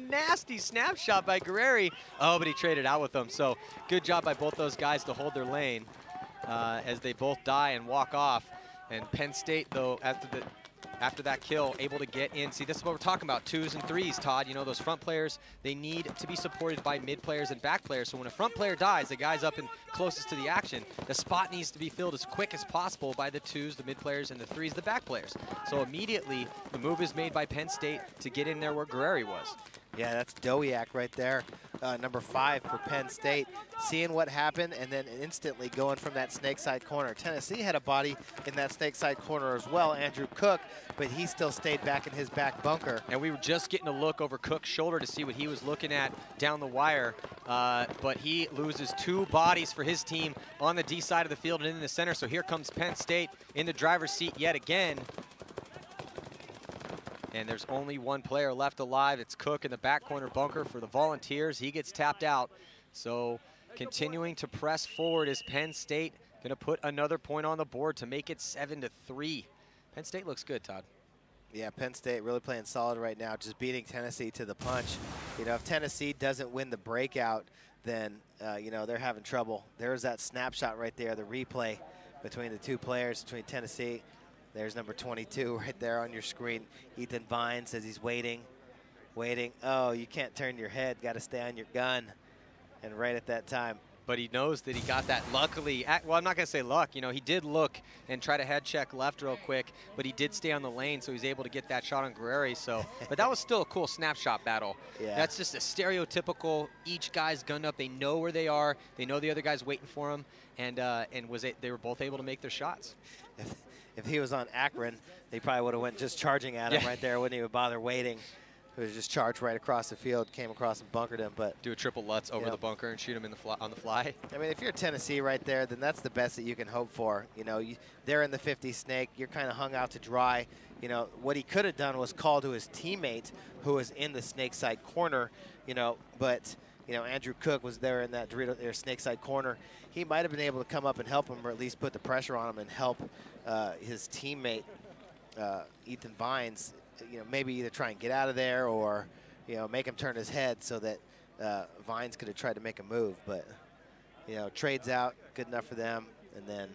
nasty snapshot by Guerreri. Oh, but he traded out with them. So good job by both those guys to hold their lane as they both die and walk off. And Penn State, though, after that kill, able to get in. See, this is what we're talking about, 2s and 3s, Todd. You know, those front players, they need to be supported by mid players and back players. So when a front player dies, the guy's up and closest to the action, the spot needs to be filled as quick as possible by the 2s, the mid players, and the 3s, the back players. So immediately, the move is made by Penn State to get in there where Guerreri was. Yeah, that's Dowiak right there, number 5 for Penn State. Seeing what happened and then instantly going from that snake side corner. Tennessee had a body in that snake side corner as well, Andrew Cook, but he still stayed back in his back bunker. And we were just getting a look over Cook's shoulder to see what he was looking at down the wire, but he loses 2 bodies for his team on the D side of the field and in the center. So here comes Penn State in the driver's seat yet again. And there's only 1 player left alive. It's Cook in the back corner bunker for the Volunteers. He gets tapped out. So continuing to press forward is Penn State. Going to put another point on the board to make it 7-3. Penn State looks good, Todd. Yeah, Penn State really playing solid right now, just beating Tennessee to the punch. You know, if Tennessee doesn't win the breakout, then, you know, they're having trouble. There's that snapshot right there, the replay between the 2 players, between Tennessee. There's number 22 right there on your screen. Ethan Vine says he's waiting. Oh, you can't turn your head. Got to stay on your gun. And right at that time. But he knows that he got that luckily. Well, I'm not going to say luck. You know, he did look and try to head check left real quick, but he did stay on the lane, so he's able to get that shot on Guerreri. So, but that was still a cool snapshot battle. Yeah. That's just a stereotypical, each guy's gunned up. They know where they are. They know the other guy's waiting for them, and they were both able to make their shots. If he was on Akron, they probably would have went just charging at him right there. Wouldn't even bother waiting. who just charged right across the field, came across and bunkered him. But do a triple Lutz over the bunker and shoot him in the on the fly. I mean, if you're Tennessee right there, then that's the best that you can hope for. You know, they're in the 50 snake. You're kind of hung out to dry. You know, what he could have done was call to his teammate who was in the snake side corner, you know, but, you know, Andrew Cook was there in that Dorito, snake side corner. He might have been able to come up and help him, or at least put the pressure on him and help his teammate, Ethan Vines, you know, maybe either try and get out of there or, you know, make him turn his head so that Vines could have tried to make a move. But, you know, trades out, good enough for them. And then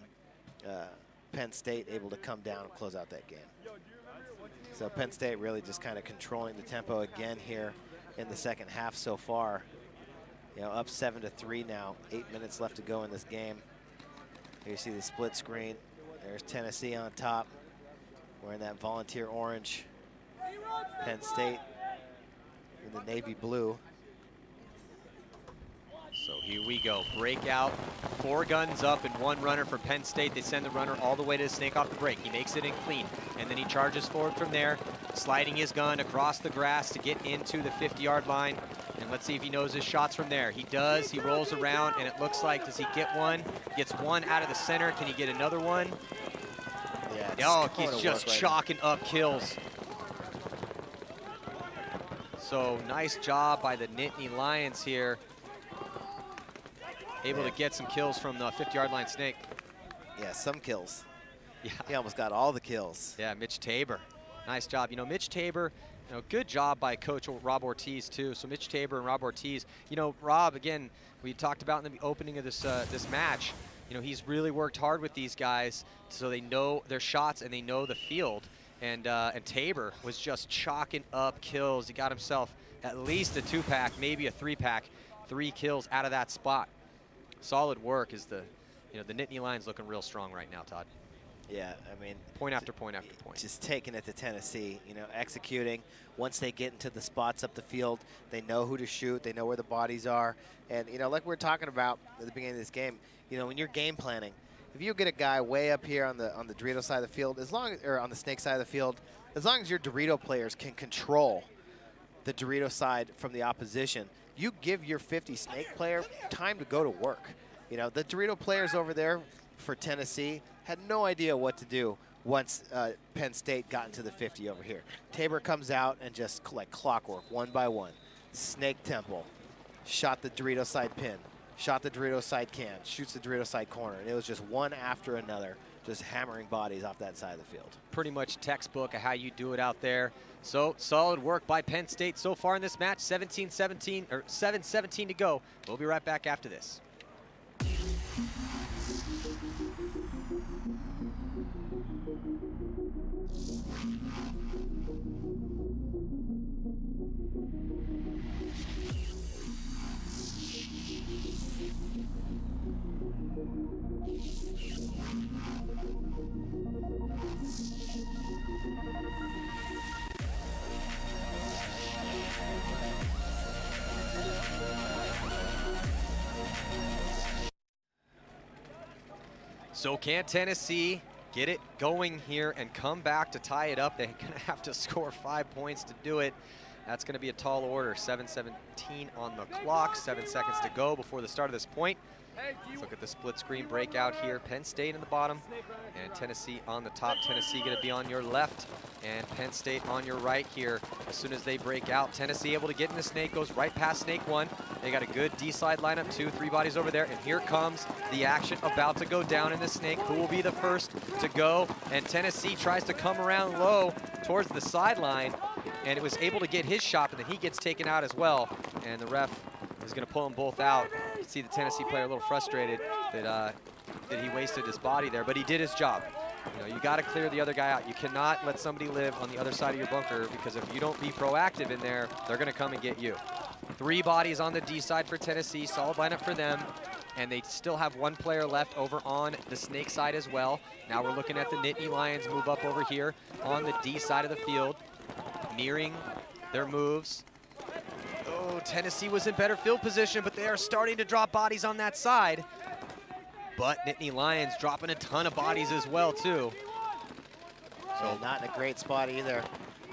Penn State able to come down and close out that game. So Penn State really just kind of controlling the tempo again here in the second half so far. You know, up 7-3 now, 8 minutes left to go in this game. Here you see the split screen. There's Tennessee on top, wearing that volunteer orange. Penn State in the navy blue. So here we go, breakout, 4 guns up and 1 runner for Penn State. They send the runner all the way to the snake off the break. He makes it in clean, and then he charges forward from there, sliding his gun across the grass to get into the 50-yard line. And let's see if he knows his shots from there. He does, he rolls around, and it looks like, does he get one? Gets one out of the center, can he get another one? Yeah, oh, he's just chalking up kills. So nice job by the Nittany Lions here. Able to get some kills from the 50-yard line snake. Yeah, some kills. Yeah. He almost got all the kills. Yeah, Mitch Tabor. Nice job. You know, Mitch Tabor, you know, good job by Coach Rob Ortiz, too. So Mitch Tabor and Rob Ortiz, you know, Rob, again, we talked about in the opening of this, this match, you know, he's really worked hard with these guys so they know their shots and they know the field. And Tabor was just chalking up kills. He got himself at least a 2-pack, maybe a 3-pack, 3 kills out of that spot. Solid work. Is the, you know, the Nittany Lions looking real strong right now, Todd. Yeah, I mean, point after point after point. Just taking it to Tennessee, you know, executing. Once they get into the spots up the field, they know who to shoot, they know where the bodies are. And, you know, like we were talking about at the beginning of this game, you know, when you're game planning, if you get a guy way up here on the Dorito side of the field, as long as, or on the snake side of the field, as long as your Dorito players can control the Dorito side from the opposition, you give your 50 snake player time to go to work. You know, the Dorito players over there for Tennessee had no idea what to do once Penn State got into the 50 over here. Tabor comes out and just like clockwork, 1 by 1. Snake temple, shot the Dorito side pin, shot the Dorito side can, shoots the Dorito side corner. And it was just one after another, just hammering bodies off that side of the field. Pretty much textbook of how you do it out there. So solid work by Penn State so far in this match. 17-17 or 7-17 to go. We'll be right back after this. So can Tennessee get it going here and come back to tie it up? They're going to have to score 5 points to do it. That's going to be a tall order. 7:17 on the clock, 7 seconds to go before the start of this point. Let's look at the split screen breakout here. Penn State in the bottom and Tennessee on the top. Tennessee going to be on your left and Penn State on your right here. As soon as they break out, Tennessee able to get in the snake, goes right past snake 1. They got a good D-side lineup, 2, 3 bodies over there. And here comes the action about to go down in the snake. Who will be the first to go? And Tennessee tries to come around low towards the sideline and it was able to get his shot, but then he gets taken out as well. And the ref is going to pull them both out. You see the Tennessee player a little frustrated that he wasted his body there, but he did his job. You know, you got to clear the other guy out. You cannot let somebody live on the other side of your bunker, because if you don't be proactive in there, they're going to come and get you. 3 bodies on the D side for Tennessee, solid lineup for them, and they still have 1 player left over on the snake side as well. Now we're looking at the Nittany Lions move up over here on the D side of the field, mirroring their moves. Oh, Tennessee was in better field position, but they are starting to drop bodies on that side. But Nittany Lions dropping a ton of bodies as well, too. So not in a great spot either.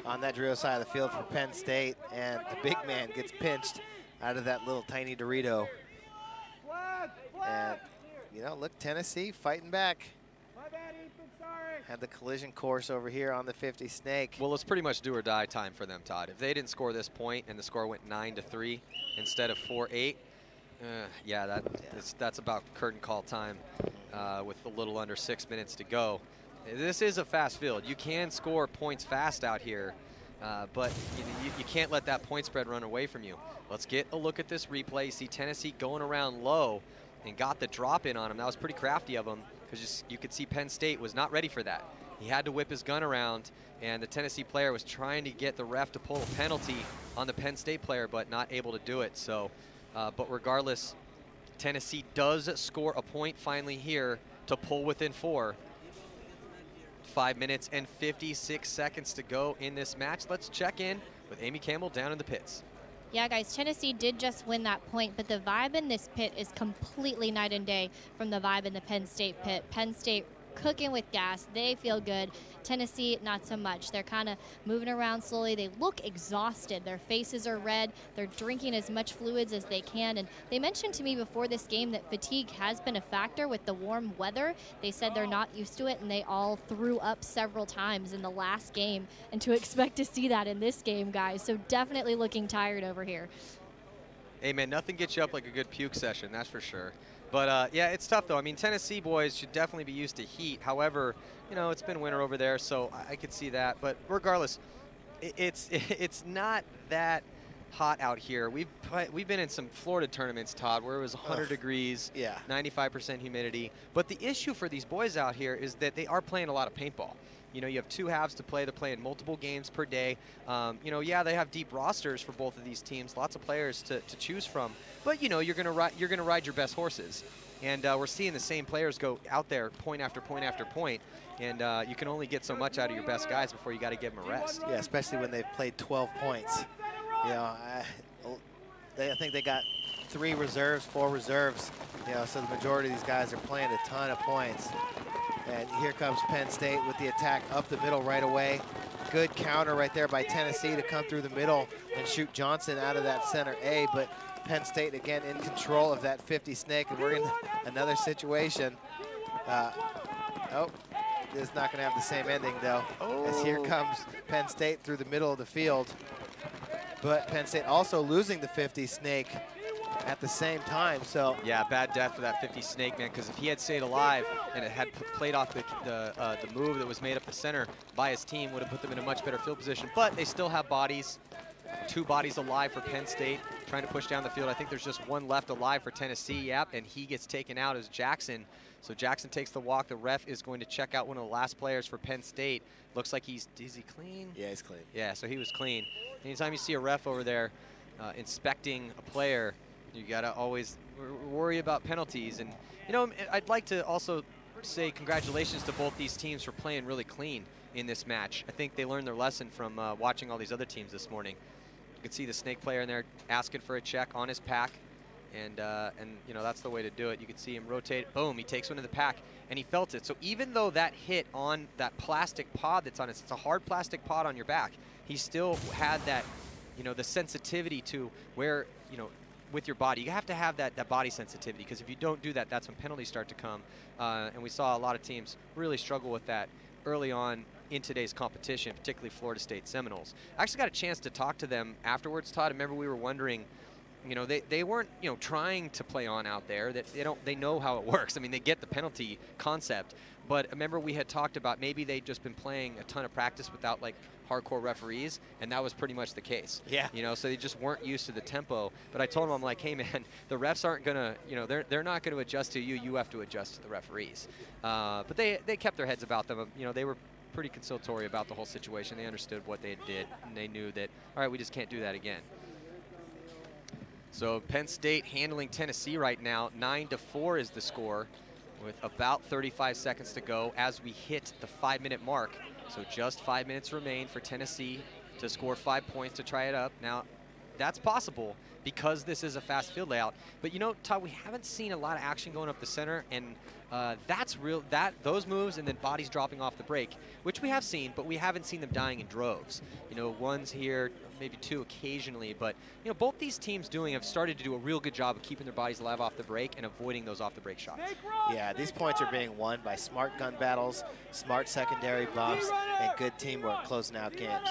on that drill side of the field for Penn State, and the big man gets pinched out of that little tiny Dorito. And, you know, look, Tennessee fighting back. Had the collision course over here on the 50 snake. Well, it's pretty much do or die time for them, Todd. If they didn't score this point and the score went 9-3 instead of 4-8, yeah, that's about curtain call time with a little under 6 minutes to go. This is a fast field. You can score points fast out here, but you can't let that point spread run away from you. Let's get a look at this replay. You see Tennessee going around low and got the drop in on him. That was pretty crafty of him, because you could see Penn State was not ready for that. He had to whip his gun around, and the Tennessee player was trying to get the ref to pull a penalty on the Penn State player, but not able to do it. So, but regardless, Tennessee does score a point finally here to pull within 4. 5 minutes and 56 seconds to go in this match. Let's check in with Amy Campbell down in the pits. Yeah, guys, Tennessee did just win that point, but the vibe in this pit is completely night and day from the vibe in the Penn State pit. Penn State cooking with gas. They feel good. Tennessee, not so much. They're kind of moving around slowly. They look exhausted. Their faces are red. They're drinking as much fluids as they can. And they mentioned to me before this game that fatigue has been a factor with the warm weather. They said they're not used to it, and they all threw up several times in the last game. And to expect to see that in this game, guys. So definitely looking tired over here. Hey, man, nothing gets you up like a good puke session, that's for sure. But, yeah, it's tough, though. I mean, Tennessee boys should definitely be used to heat. However, you know, it's been winter over there, so I could see that. But regardless, it's not that hot out here. We've been in some Florida tournaments, Todd, where it was 100 degrees, yeah, 95% humidity. But the issue for these boys out here is that they are playing a lot of paintball. You know, you have 2 halves to play. They're playing multiple games per day. You know, yeah, they have deep rosters for both of these teams, lots of players to choose from. But you know, you're gonna ride your best horses, and we're seeing the same players go out there point after point after point, and you can only get so much out of your best guys before you got to give them a rest. Yeah, especially when they've played 12 points. You know, I think they got 3 reserves, 4 reserves. You know, so the majority of these guys are playing a ton of points. And here comes Penn State with the attack up the middle right away. Good counter right there by Tennessee to come through the middle and shoot Johnson out of that center A. But Penn State again in control of that 50 snake, and we're in another situation. Oh, this is not going to have the same ending though. As here comes Penn State through the middle of the field. But Penn State also losing the 50 snake at the same time, so. Yeah, bad death for that 50 snake, man, because if he had stayed alive and it had played off the move that was made up the center by his team, would have put them in a much better field position. But they still have bodies, 2 bodies alive for Penn State, trying to push down the field. I think there's just 1 left alive for Tennessee, yep, and he gets taken out as Jackson. So Jackson takes the walk. The ref is going to check out one of the last players for Penn State. Looks like is he clean? Yeah, he's clean. Yeah, so he was clean. Anytime you see a ref over there inspecting a player, you gotta always worry about penalties. And you know, I'd like to also say congratulations to both these teams for playing really clean in this match. I think they learned their lesson from watching all these other teams this morning. You can see the snake player in there asking for a check on his pack, and you know, that's the way to do it. You can see him rotate. Boom, he takes one in the pack, and he felt it. So even though that hit on that plastic pod that's on it, it's a hard plastic pod on your back, he still had that, you know, the sensitivity to where, you know, with your body. You have to have that body sensitivity, because if you don't do that, that's when penalties start to come. And we saw a lot of teams really struggle with that early on in today's competition, particularly Florida State Seminoles. I actually got a chance to talk to them afterwards, Todd. I remember we were wondering, you know, they weren't, you know, trying to play on out there. That they know how it works. I mean, they get the penalty concept. But remember, we had talked about maybe they'd just been playing a ton of practice without like hardcore referees, and that was pretty much the case. Yeah. You know, so they just weren't used to the tempo. But I told them, I'm like, hey man, the refs aren't gonna, you know, they're not gonna adjust to you. You have to adjust to the referees. But they kept their heads about them. You know, they were pretty conciliatory about the whole situation. They understood what they did, and they knew that, all right, we just can't do that again. So Penn State handling Tennessee right now. 9-4 is the score, with about 35 seconds to go as we hit the 5-minute mark. So just 5 minutes remain for Tennessee to score 5 points to try it up. Now, That's possible because this is a fast field layout. But you know, Todd, we haven't seen a lot of action going up the center, and that's real. Those moves and then bodies dropping off the break, which we have seen, but we haven't seen them dying in droves. You know, one's here, maybe two occasionally, but you know, both these teams have started to do a real good job of keeping their bodies alive off the break and avoiding those off the break shots. Yeah, these points are being won by smart gun battles, smart secondary bumps, and good teamwork closing out games.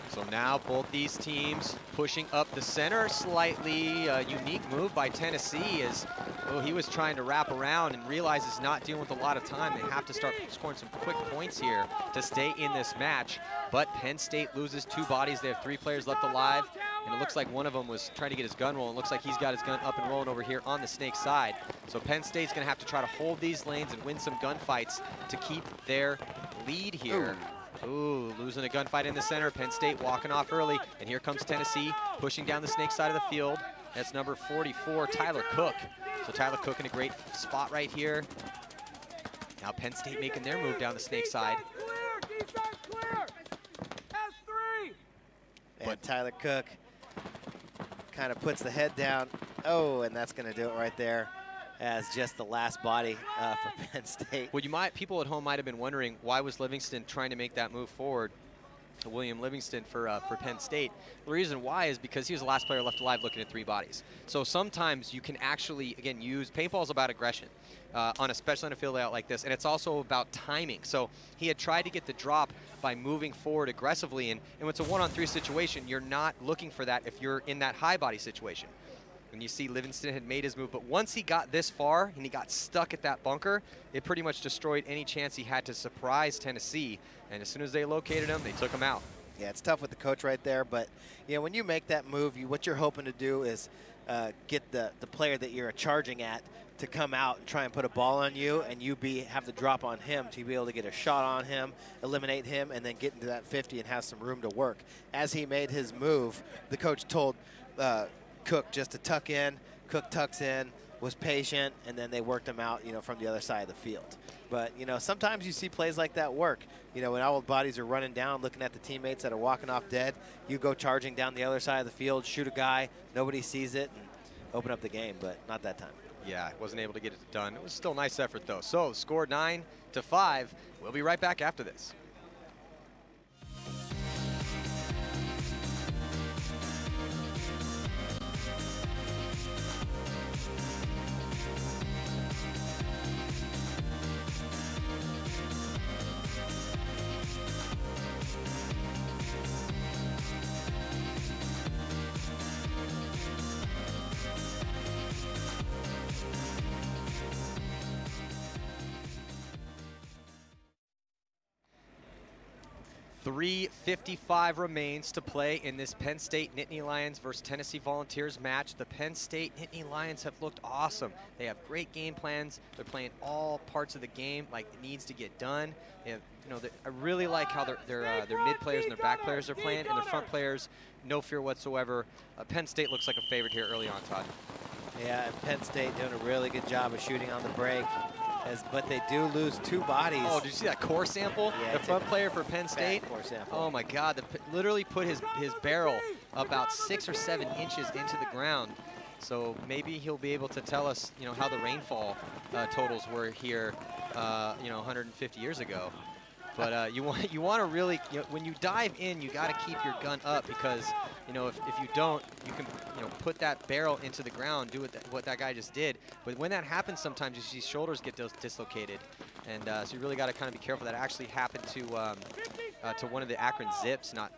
So now both these teams pushing up the center. Slightly unique move by Tennessee as he was trying to wrap around and realizes not dealing with a lot of time. They have to start scoring some quick points here to stay in this match. But Penn State loses 2 bodies. They have 3 players left alive. And it looks like one of them was trying to get his gun rolling. It looks like he's got his gun up and rolling over here on the Snake side. So Penn State's going to have to try to hold these lanes and win some gunfights to keep their lead here. Ooh, losing a gunfight in the center. Penn State walking off early. And here comes Tennessee pushing down the Snake side of the field. That's number 44, Tyler Cook. So Tyler Cook in a great spot right here. Now Penn State making their move down the Snake side. And Tyler Cook kind of puts the head down. Oh, and that's going to do it right there as just the last body for Penn State. Well, people at home might have been wondering, why was Livingston trying to make that move forward? William Livingston for Penn State. The reason why is because he was the last player left alive looking at 3 bodies. So sometimes you can actually, again, use paintball's about aggression, especially on a field layout like this, and it's also about timing. So he had tried to get the drop by moving forward aggressively, and when it's a 1-on-3 situation, you're not looking for that if you're in that high body situation. And you see Livingston had made his move, but once he got this far and he got stuck at that bunker, it pretty much destroyed any chance he had to surprise Tennessee. And as soon as they located him, they took him out. Yeah, it's tough with the coach right there, but you know, when you make that move, what you're hoping to do is get the player that you're charging at to come out and try and put a ball on you, and you have the drop on him to be able to get a shot on him, eliminate him, and then get into that 50 and have some room to work. As he made his move, the coach told Cook just to tuck in. Cook tucks in, was patient, and then they worked him out, you know, from the other side of the field. But, you know, sometimes you see plays like that work. You know, when all the bodies are running down, looking at the teammates that are walking off dead, you go charging down the other side of the field, shoot a guy, nobody sees it, and open up the game, but not that time. Yeah, wasn't able to get it done. It was still a nice effort, though. So, scored 9-5. We'll be right back after this. .355 remains to play in this Penn State Nittany Lions versus Tennessee Volunteers match. The Penn State Nittany Lions have looked awesome. They have great game plans. They're playing all parts of the game like it needs to get done. They have, you know, I really like how their mid players and their back players are playing, and their front players, no fear whatsoever. Penn State looks like a favorite here early on, Todd. Yeah, and Penn State doing a really good job of shooting on the break. But they do lose 2 bodies. Oh, did you see that core sample? Yeah, the front player for Penn State? Core sample. Oh my God, literally put his barrel about 6 or 7 inches into the ground. So maybe he'll be able to tell us, you know, how the rainfall totals were here, you know, 150 years ago. But you want to really, you know, when you dive in, you got to keep your gun up because, you know, if you don't, you can, you know, put that barrel into the ground, do what that guy just did. But when that happens, sometimes you see shoulders get dislocated, and so you really got to kind of be careful. That actually happened to one of the Akron Zips not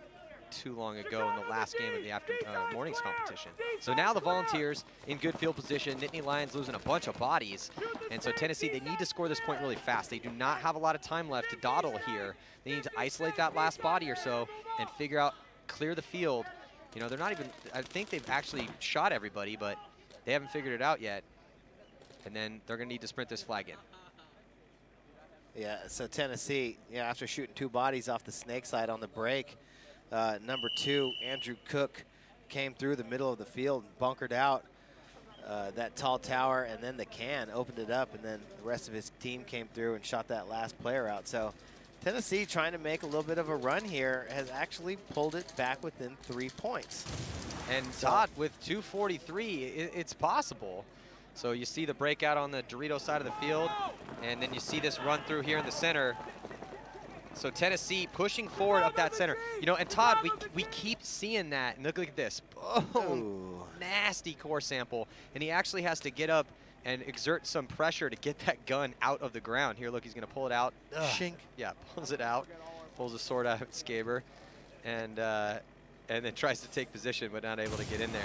too long ago in the last game of the mornings competition. So now the Volunteers in good field position. Nittany Lions losing a bunch of bodies. And so Tennessee, they need to score this point really fast. They do not have a lot of time left to dawdle here. They need to isolate that last body or so and figure out, clear the field. You know, they're not even, I think they've actually shot everybody, but they haven't figured it out yet. And then they're going to need to sprint this flag in. Yeah, so Tennessee, yeah, after shooting 2 bodies off the Snake side on the break, number 2, Andrew Cook, came through the middle of the field and bunkered out that tall tower, and then the can opened it up, and then the rest of his team came through and shot that last player out. So Tennessee, trying to make a little bit of a run here, has actually pulled it back within 3 points. And Todd, with 2:43, it's possible. So you see the breakout on the Dorito side of the field, and then you see this run through here in the center. So Tennessee pushing forward up that center. You know, and Todd, we keep seeing that. And look at this. Boom. Nasty core sample. And he actually has to get up and exert some pressure to get that gun out of the ground. Here, look, he's going to pull it out. Shink. Yeah, pulls it out. Pulls the sword out of its scabbard. And then tries to take position, but not able to get in there.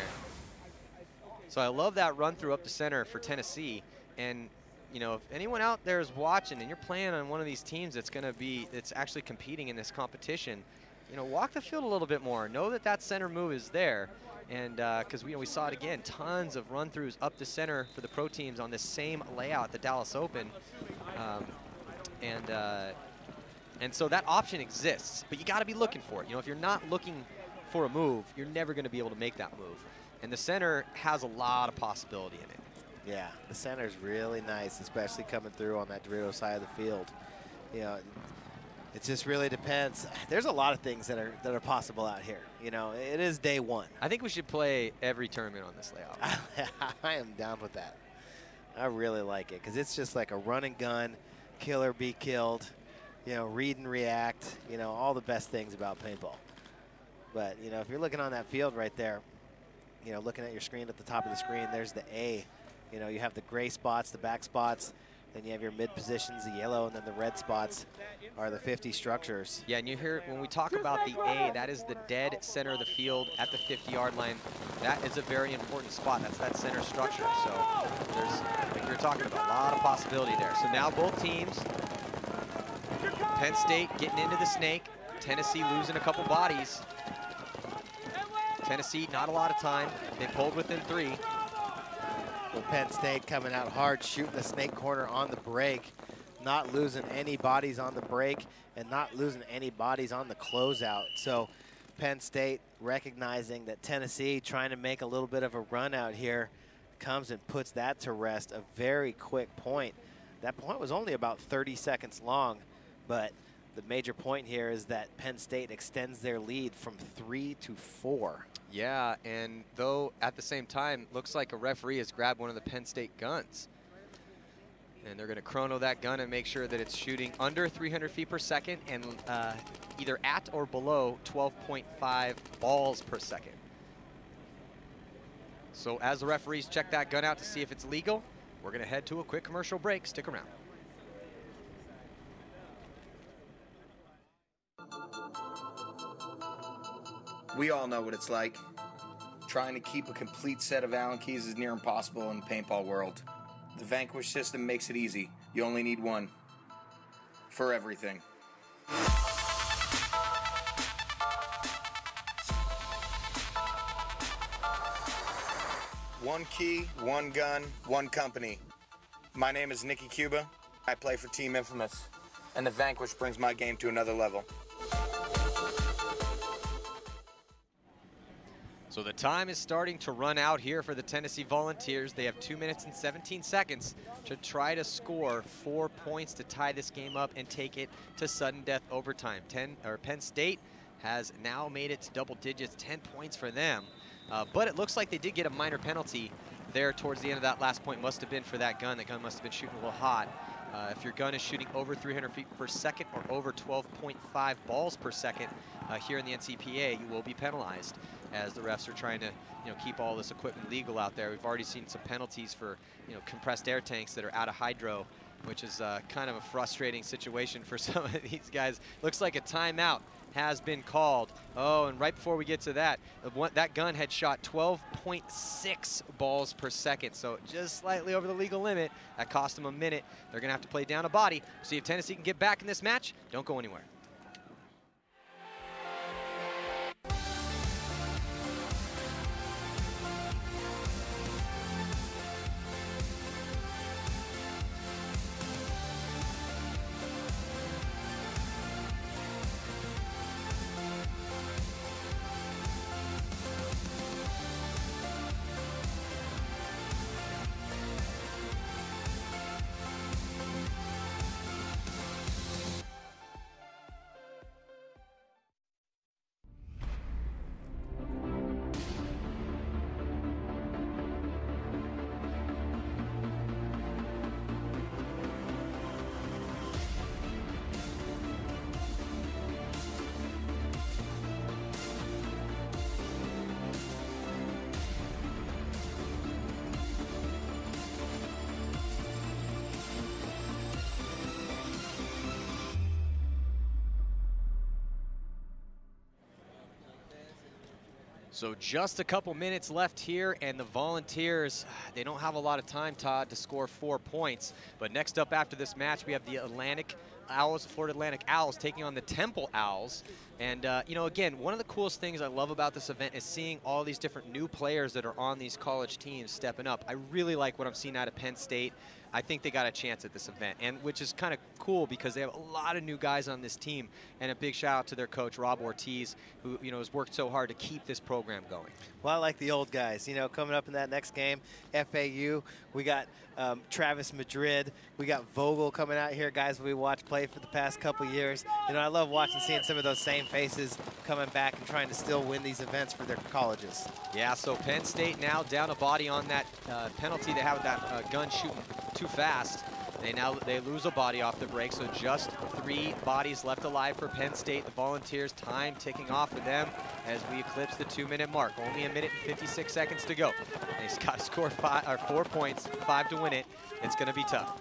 So I love that run through up the center for Tennessee. And, you know, if anyone out there is watching and you're playing on one of these teams that's actually competing in this competition, you know, walk the field a little bit more. Know that that center move is there. And because we saw it again, tons of run-throughs up the center for the pro teams on this same layout at the Dallas Open. And so that option exists, but you got to be looking for it. You know, if you're not looking for a move, you're never going to be able to make that move. And the center has a lot of possibility in it. Yeah, the center's really nice, especially coming through on that Dorito side of the field. You know, it just really depends. There's a lot of things that are possible out here. You know, it is day one. I think we should play every tournament on this layout. I am down with that. I really like it because it's just like a run and gun, kill or be killed, you know, read and react, you know, all the best things about paintball. But, you know, if you're looking on that field right there, you know, looking at your screen at the top of the screen, there's the A. You know, you have the gray spots, the back spots, then you have your mid positions, the yellow, and then the red spots are the 50 structures. Yeah, and you hear when we talk about the A, that is the dead center of the field at the 50-yard line. That is a very important spot. That's that center structure. So there's, like we were talking about, a lot of possibility there. So now both teams, Penn State getting into the snake, Tennessee losing a couple bodies. Tennessee, not a lot of time. They pulled within 3. Well, Penn State coming out hard, shooting the snake corner on the break, not losing any bodies on the break, and not losing any bodies on the closeout. So Penn State recognizing that Tennessee trying to make a little bit of a run out here comes and puts that to rest. A very quick point. That point was only about 30 seconds long, but the major point here is that Penn State extends their lead from 3 to 4. Yeah, and though at the same time, looks like a referee has grabbed one of the Penn State guns. And they're going to chrono that gun and make sure that it's shooting under 300 feet per second and either at or below 12.5 balls per second. So as the referees check that gun out to see if it's legal, we're going to head to a quick commercial break. Stick around. We all know what it's like. Trying to keep a complete set of Allen keys is near impossible in the paintball world. The Vanquish system makes it easy. You only need one. For everything. One key, one gun, one company. My name is Nicky Cuba. I play for Team Infamous. And the Vanquish brings my game to another level. So the time is starting to run out here for the Tennessee Volunteers. They have 2 minutes and 17 seconds to try to score 4 points to tie this game up and take it to sudden death overtime. Penn State has now made it to double digits, 10 points for them. But it looks like they did get a minor penalty there towards the end of that last point. Must have been for that gun. That gun must have been shooting a little hot. If your gun is shooting over 300 feet per second or over 12.5 balls per second here in the NCPA, you will be penalized, as the refs are trying to, keep all this equipment legal out there. We've already seen some penalties for, compressed air tanks that are out of hydro, which is kind of a frustrating situation for some of these guys. Looks like a timeout has been called. Oh, and right before we get to that, that gun had shot 12.6 balls per second, so just slightly over the legal limit. That cost them a minute. They're going to have to play down a body. See if Tennessee can get back in this match. Don't go anywhere. So just a couple minutes left here, and the Volunteers, they don't have a lot of time, Todd, to score 4 points. But next up after this match, we have the Atlantic Owls, Florida Atlantic Owls, taking on the Temple Owls. And, you know, again, one of the coolest things I love about this event is seeing all these different new players that are on these college teams stepping up. I really like what I'm seeing out of Penn State. I think they got a chance at this event, and which is kind of cool because they have a lot of new guys on this team. And a big shout out to their coach, Rob Ortiz, who, you know, has worked so hard to keep this program going. Well, I like the old guys. You know, coming up in that next game, FAU, we got Travis Madrid, we got Vogel coming out here, guys we watched play for the past couple years. You know, I love watching, seeing some of those same faces coming back and trying to still win these events for their colleges. Yeah, so Penn State now down a body on that penalty they have with that gun shooting too fast. They lose a body off the break, so just 3 bodies left alive for Penn State. The Volunteers, time ticking off for them as we eclipse the 2-minute mark. Only a minute and 56 seconds to go. And he's got to score 4 points, 5 to win it. It's going to be tough.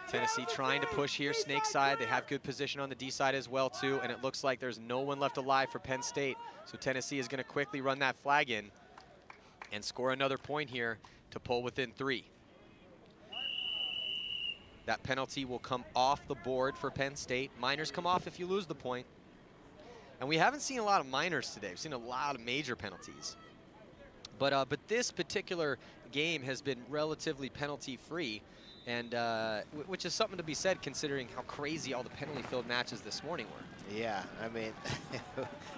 Tennessee trying to push here, snake side. They have good position on the D side as well too, and it looks like there's no one left alive for Penn State. So Tennessee is going to quickly run that flag in and score another point here to pull within 3. That penalty will come off the board for Penn State. Minors come off if you lose the point. And we haven't seen a lot of minors today. We've seen a lot of major penalties. But this particular game has been relatively penalty-free, and which is something to be said considering how crazy all the penalty-filled matches this morning were. Yeah, I mean,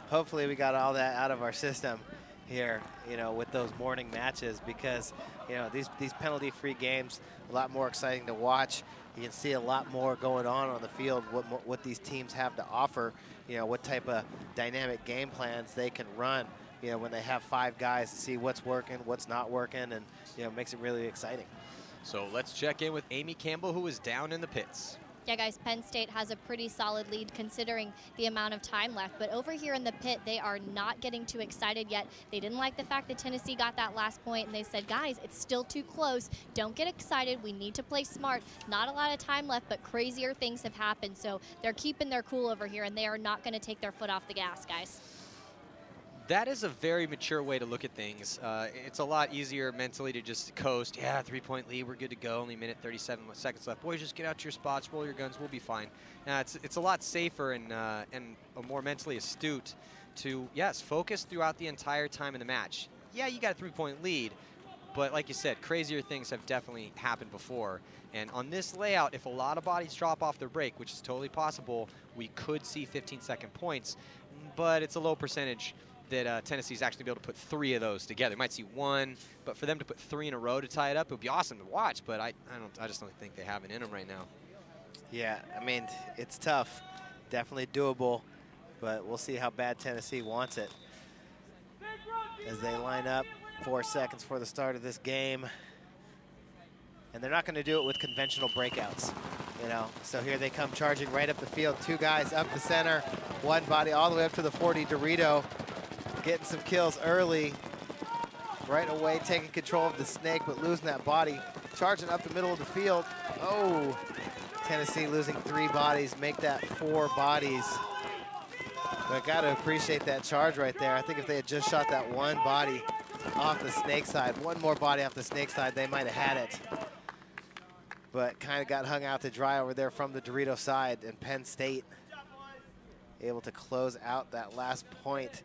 hopefully we got all that out of our system here, you know, with those morning matches, because, you know, these penalty-free games, a lot more exciting to watch. You can see a lot more going on the field, what these teams have to offer, you know, what type of dynamic game plans they can run, you know, when they have 5 guys to see what's working, what's not working, and, you know, makes it really exciting. So let's check in with Amy Campbell, who is down in the pits. Yeah, guys, Penn State has a pretty solid lead considering the amount of time left. But over here in the pit, they are not getting too excited yet. They didn't like the fact that Tennessee got that last point, and they said, guys, it's still too close. Don't get excited. We need to play smart. Not a lot of time left, but crazier things have happened. So they're keeping their cool over here, and they are not going to take their foot off the gas, guys. That is a very mature way to look at things. It's a lot easier mentally to just coast. Yeah, 3-point lead, we're good to go. Only a minute, 37 seconds left. Boys, just get out to your spots, roll your guns, we'll be fine. It's a lot safer and more mentally astute to, yes, focus throughout the entire time in the match. Yeah, you got a 3-point lead, but like you said, crazier things have definitely happened before. And on this layout, if a lot of bodies drop off their break, which is totally possible, we could see 15-second points, but it's a low percentage that Tennessee's actually be able to put 3 of those together. Might see 1, but for them to put 3 in a row to tie it up, it would be awesome to watch. But I just don't think they have it in them right now. Yeah, I mean, it's tough, definitely doable, but we'll see how bad Tennessee wants it as they line up. 4 seconds for the start of this game, and they're not going to do it with conventional breakouts, you know. So here they come charging right up the field. 2 guys up the center, 1 body all the way up to the 40. Dorito getting some kills early, right away taking control of the snake, but losing that body. Charging up the middle of the field. Oh, Tennessee losing 3 bodies, make that 4 bodies. But I got to appreciate that charge right there. I think if they had just shot that 1 body off the snake side, 1 more body off the snake side, they might have had it. But kind of got hung out to dry over there from the Dorito side, and Penn State able to close out that last point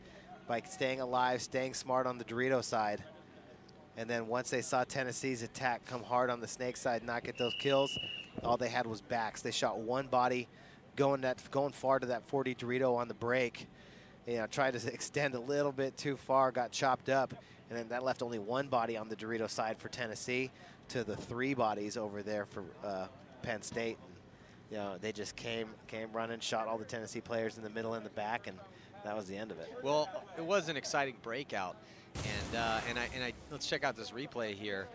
by staying alive, staying smart on the Dorito side. And then once they saw Tennessee's attack come hard on the snake side, not get those kills, all they had was backs. They shot 1 body going far to that 40 Dorito on the break. You know, tried to extend a little bit too far, got chopped up, and then that left only 1 body on the Dorito side for Tennessee to the 3 bodies over there for Penn State. And, you know, they just came running, shot all the Tennessee players in the middle and the back, and that was the end of it. Well, it was an exciting breakout, and let's check out this replay here.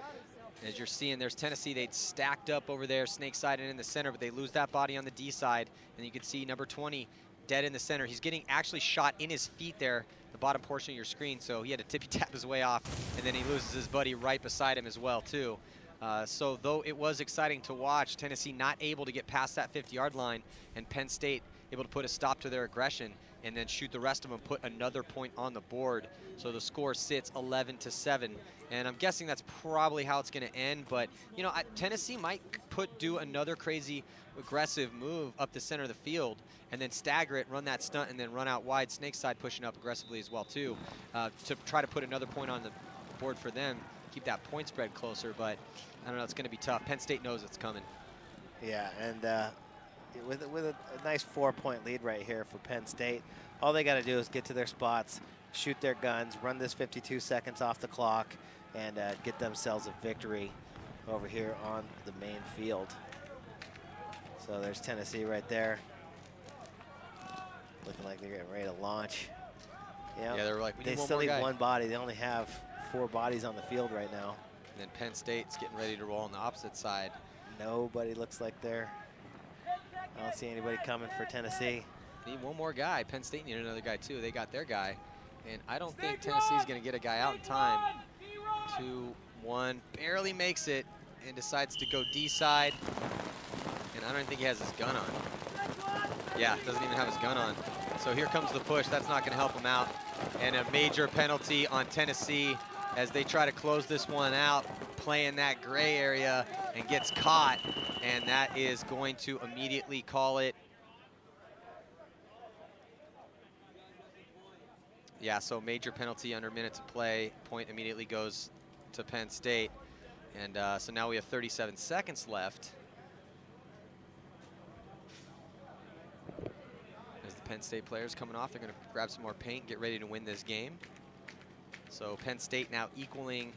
As you're seeing, there's Tennessee. They'd stacked up over there, snake side and in the center, but they lose that body on the D side, and you can see number 20 dead in the center. He's getting actually shot in his feet there, the bottom portion of your screen, so he had to tippy tap his way off, and then he loses his buddy right beside him as well too. So though it was exciting to watch, Tennessee not able to get past that 50-yard line, and Penn State able to put a stop to their aggression and then shoot the rest of them, put another point on the board. So the score sits 11-7. And I'm guessing that's probably how it's going to end. But, you know, Tennessee might do another crazy aggressive move up the center of the field and then stagger it, run that stunt, and then run out wide. Snake side pushing up aggressively as well, too, to try to put another point on the board for them, keep that point spread closer. But, I don't know, it's going to be tough. Penn State knows it's coming. Yeah, and with a nice 4-point lead right here for Penn State, all they got to do is get to their spots, shoot their guns, run this 52 seconds off the clock, and get themselves a victory over here on the main field. So there's Tennessee right there, looking like they're getting ready to launch. Yeah, they're like, they still need one body. They only have 4 bodies on the field right now. And then Penn State's getting ready to roll on the opposite side. Nobody looks like they're, I don't see anybody coming for Tennessee. Need one more guy. Penn State need another guy too. They got their guy. And I don't think Tennessee's going to get a guy out in time. 2-1, barely makes it and decides to go D side. And I don't think he has his gun on. Yeah, doesn't even have his gun on. So here comes the push. That's not going to help him out. And a major penalty on Tennessee as they try to close this one out, playing that gray area, and gets caught. And that is going to immediately call it. Yeah, so major penalty under a minute to play. Point immediately goes to Penn State. And so now we have 37 seconds left. As the Penn State players coming off, they're going to grab some more paint, get ready to win this game. So Penn State now equaling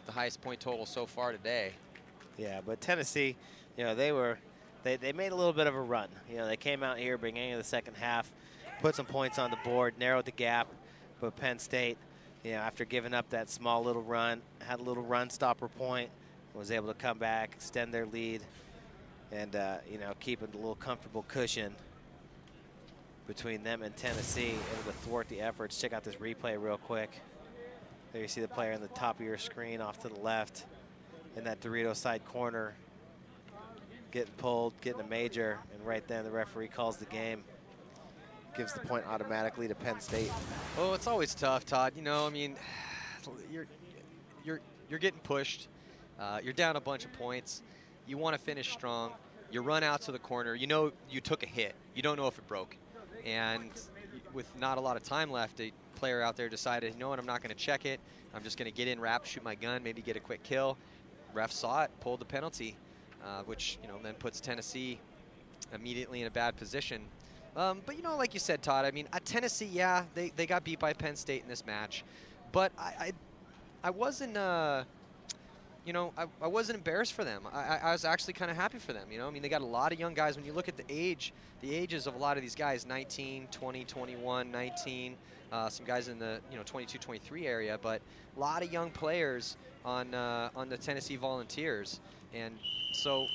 the highest point total so far today. Yeah, but Tennessee, you know, they made a little bit of a run. You know, they came out here beginning of the second half, put some points on the board, narrowed the gap. But Penn State, you know, after giving up that small little run, had a little run stopper point, was able to come back, extend their lead, and, you know, keep a little comfortable cushion between them and Tennessee, able to thwart the efforts. Check out this replay real quick. There you see the player on the top of your screen off to the left in that Dorito side corner, getting pulled, getting a major, and right then the referee calls the game. Gives the point automatically to Penn State. Oh, it's always tough, Todd. You know, I mean, you're getting pushed. You're down a bunch of points. You want to finish strong. You run out to the corner. You know you took a hit. You don't know if it broke. And with not a lot of time left, a player out there decided, you know what, I'm not going to check it. I'm just going to get in, wrap, shoot my gun, maybe get a quick kill. Ref saw it, pulled the penalty, which, you know, then puts Tennessee immediately in a bad position. But, you know, like you said, Todd, I mean, Tennessee, yeah, they got beat by Penn State in this match. But I wasn't, you know, I wasn't embarrassed for them. I was actually kind of happy for them, you know. I mean, they got a lot of young guys. When you look at the ages of a lot of these guys, 19, 20, 21, 19, some guys in the, you know, 22, 23 area, but a lot of young players on the Tennessee Volunteers. And so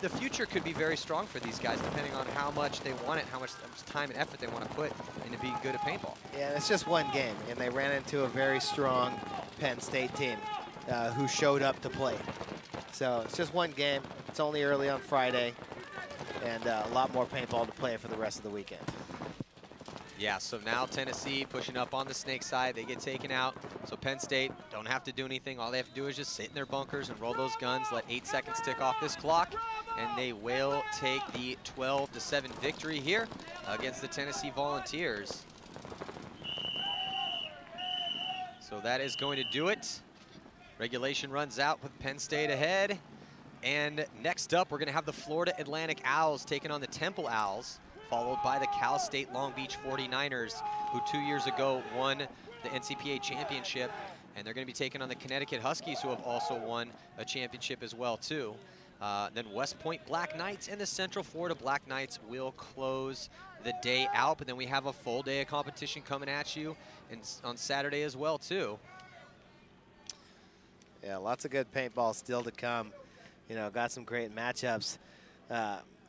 the future could be very strong for these guys, depending on how much they want it, how much time and effort they want to put into being good at paintball. Yeah, it's just one game, and they ran into a very strong Penn State team who showed up to play. So it's just one game. It's only early on Friday, and a lot more paintball to play for the rest of the weekend. Yeah, so now Tennessee pushing up on the Snake side. They get taken out. So Penn State don't have to do anything. All they have to do is just sit in their bunkers and roll those guns, let 8 seconds tick off this clock, and they will take the 12-7 victory here against the Tennessee Volunteers. So that is going to do it. Regulation runs out with Penn State ahead. And next up, we're going to have the Florida Atlantic Owls taking on the Temple Owls, followed by the Cal State Long Beach 49ers, who 2 years ago won the NCPA championship. And they're going to be taking on the Connecticut Huskies, who have also won a championship as well, too. Then West Point Black Knights and the Central Florida Black Knights will close the day out. But then we have a full day of competition coming at you and on Saturday as well, too. Yeah, lots of good paintball still to come. You know, got some great matchups.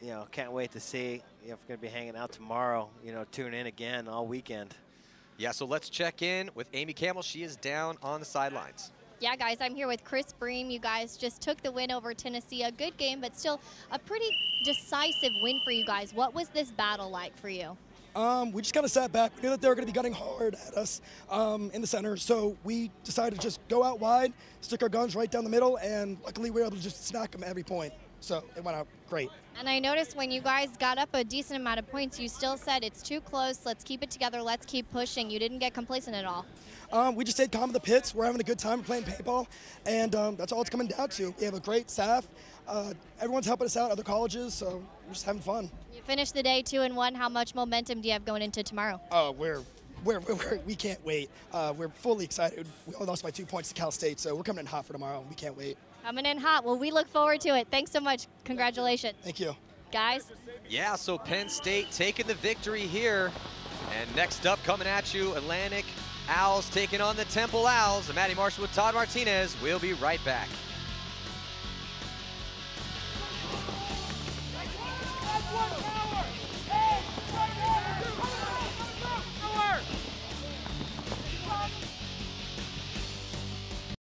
You know, can't wait to see. You know, if we're going to be hanging out tomorrow, you know, tune in again all weekend. Yeah, so let's check in with Amy Campbell. She is down on the sidelines. Yeah, guys, I'm here with Chris Bream. You guys just took the win over Tennessee. A good game, but still a pretty decisive win for you guys. What was this battle like for you? We just kind of sat back. We knew that they were going to be gunning hard at us in the center, so we decided to just go out wide, stick our guns right down the middle, and luckily we were able to just snack them at every point. So it went out great. And I noticed when you guys got up a decent amount of points, you still said it's too close, let's keep it together, let's keep pushing. You didn't get complacent at all. We just stayed calm in the pits. We're having a good time playing paintball, and that's all it's coming down to. We have a great staff. Everyone's helping us out, other colleges, so we're just having fun. You finished the day 2-1. How much momentum do you have going into tomorrow? We can't wait. We're fully excited. We only lost by 2 points to Cal State, so we're coming in hot for tomorrow. We can't wait. Coming in hot. Well, we look forward to it. Thanks so much. Congratulations. Thank you. Guys. Yeah, so Penn State taking the victory here. And next up, coming at you, Atlantic Owls taking on the Temple Owls. I'm Matty Marshall with Todd Martinez. We'll be right back.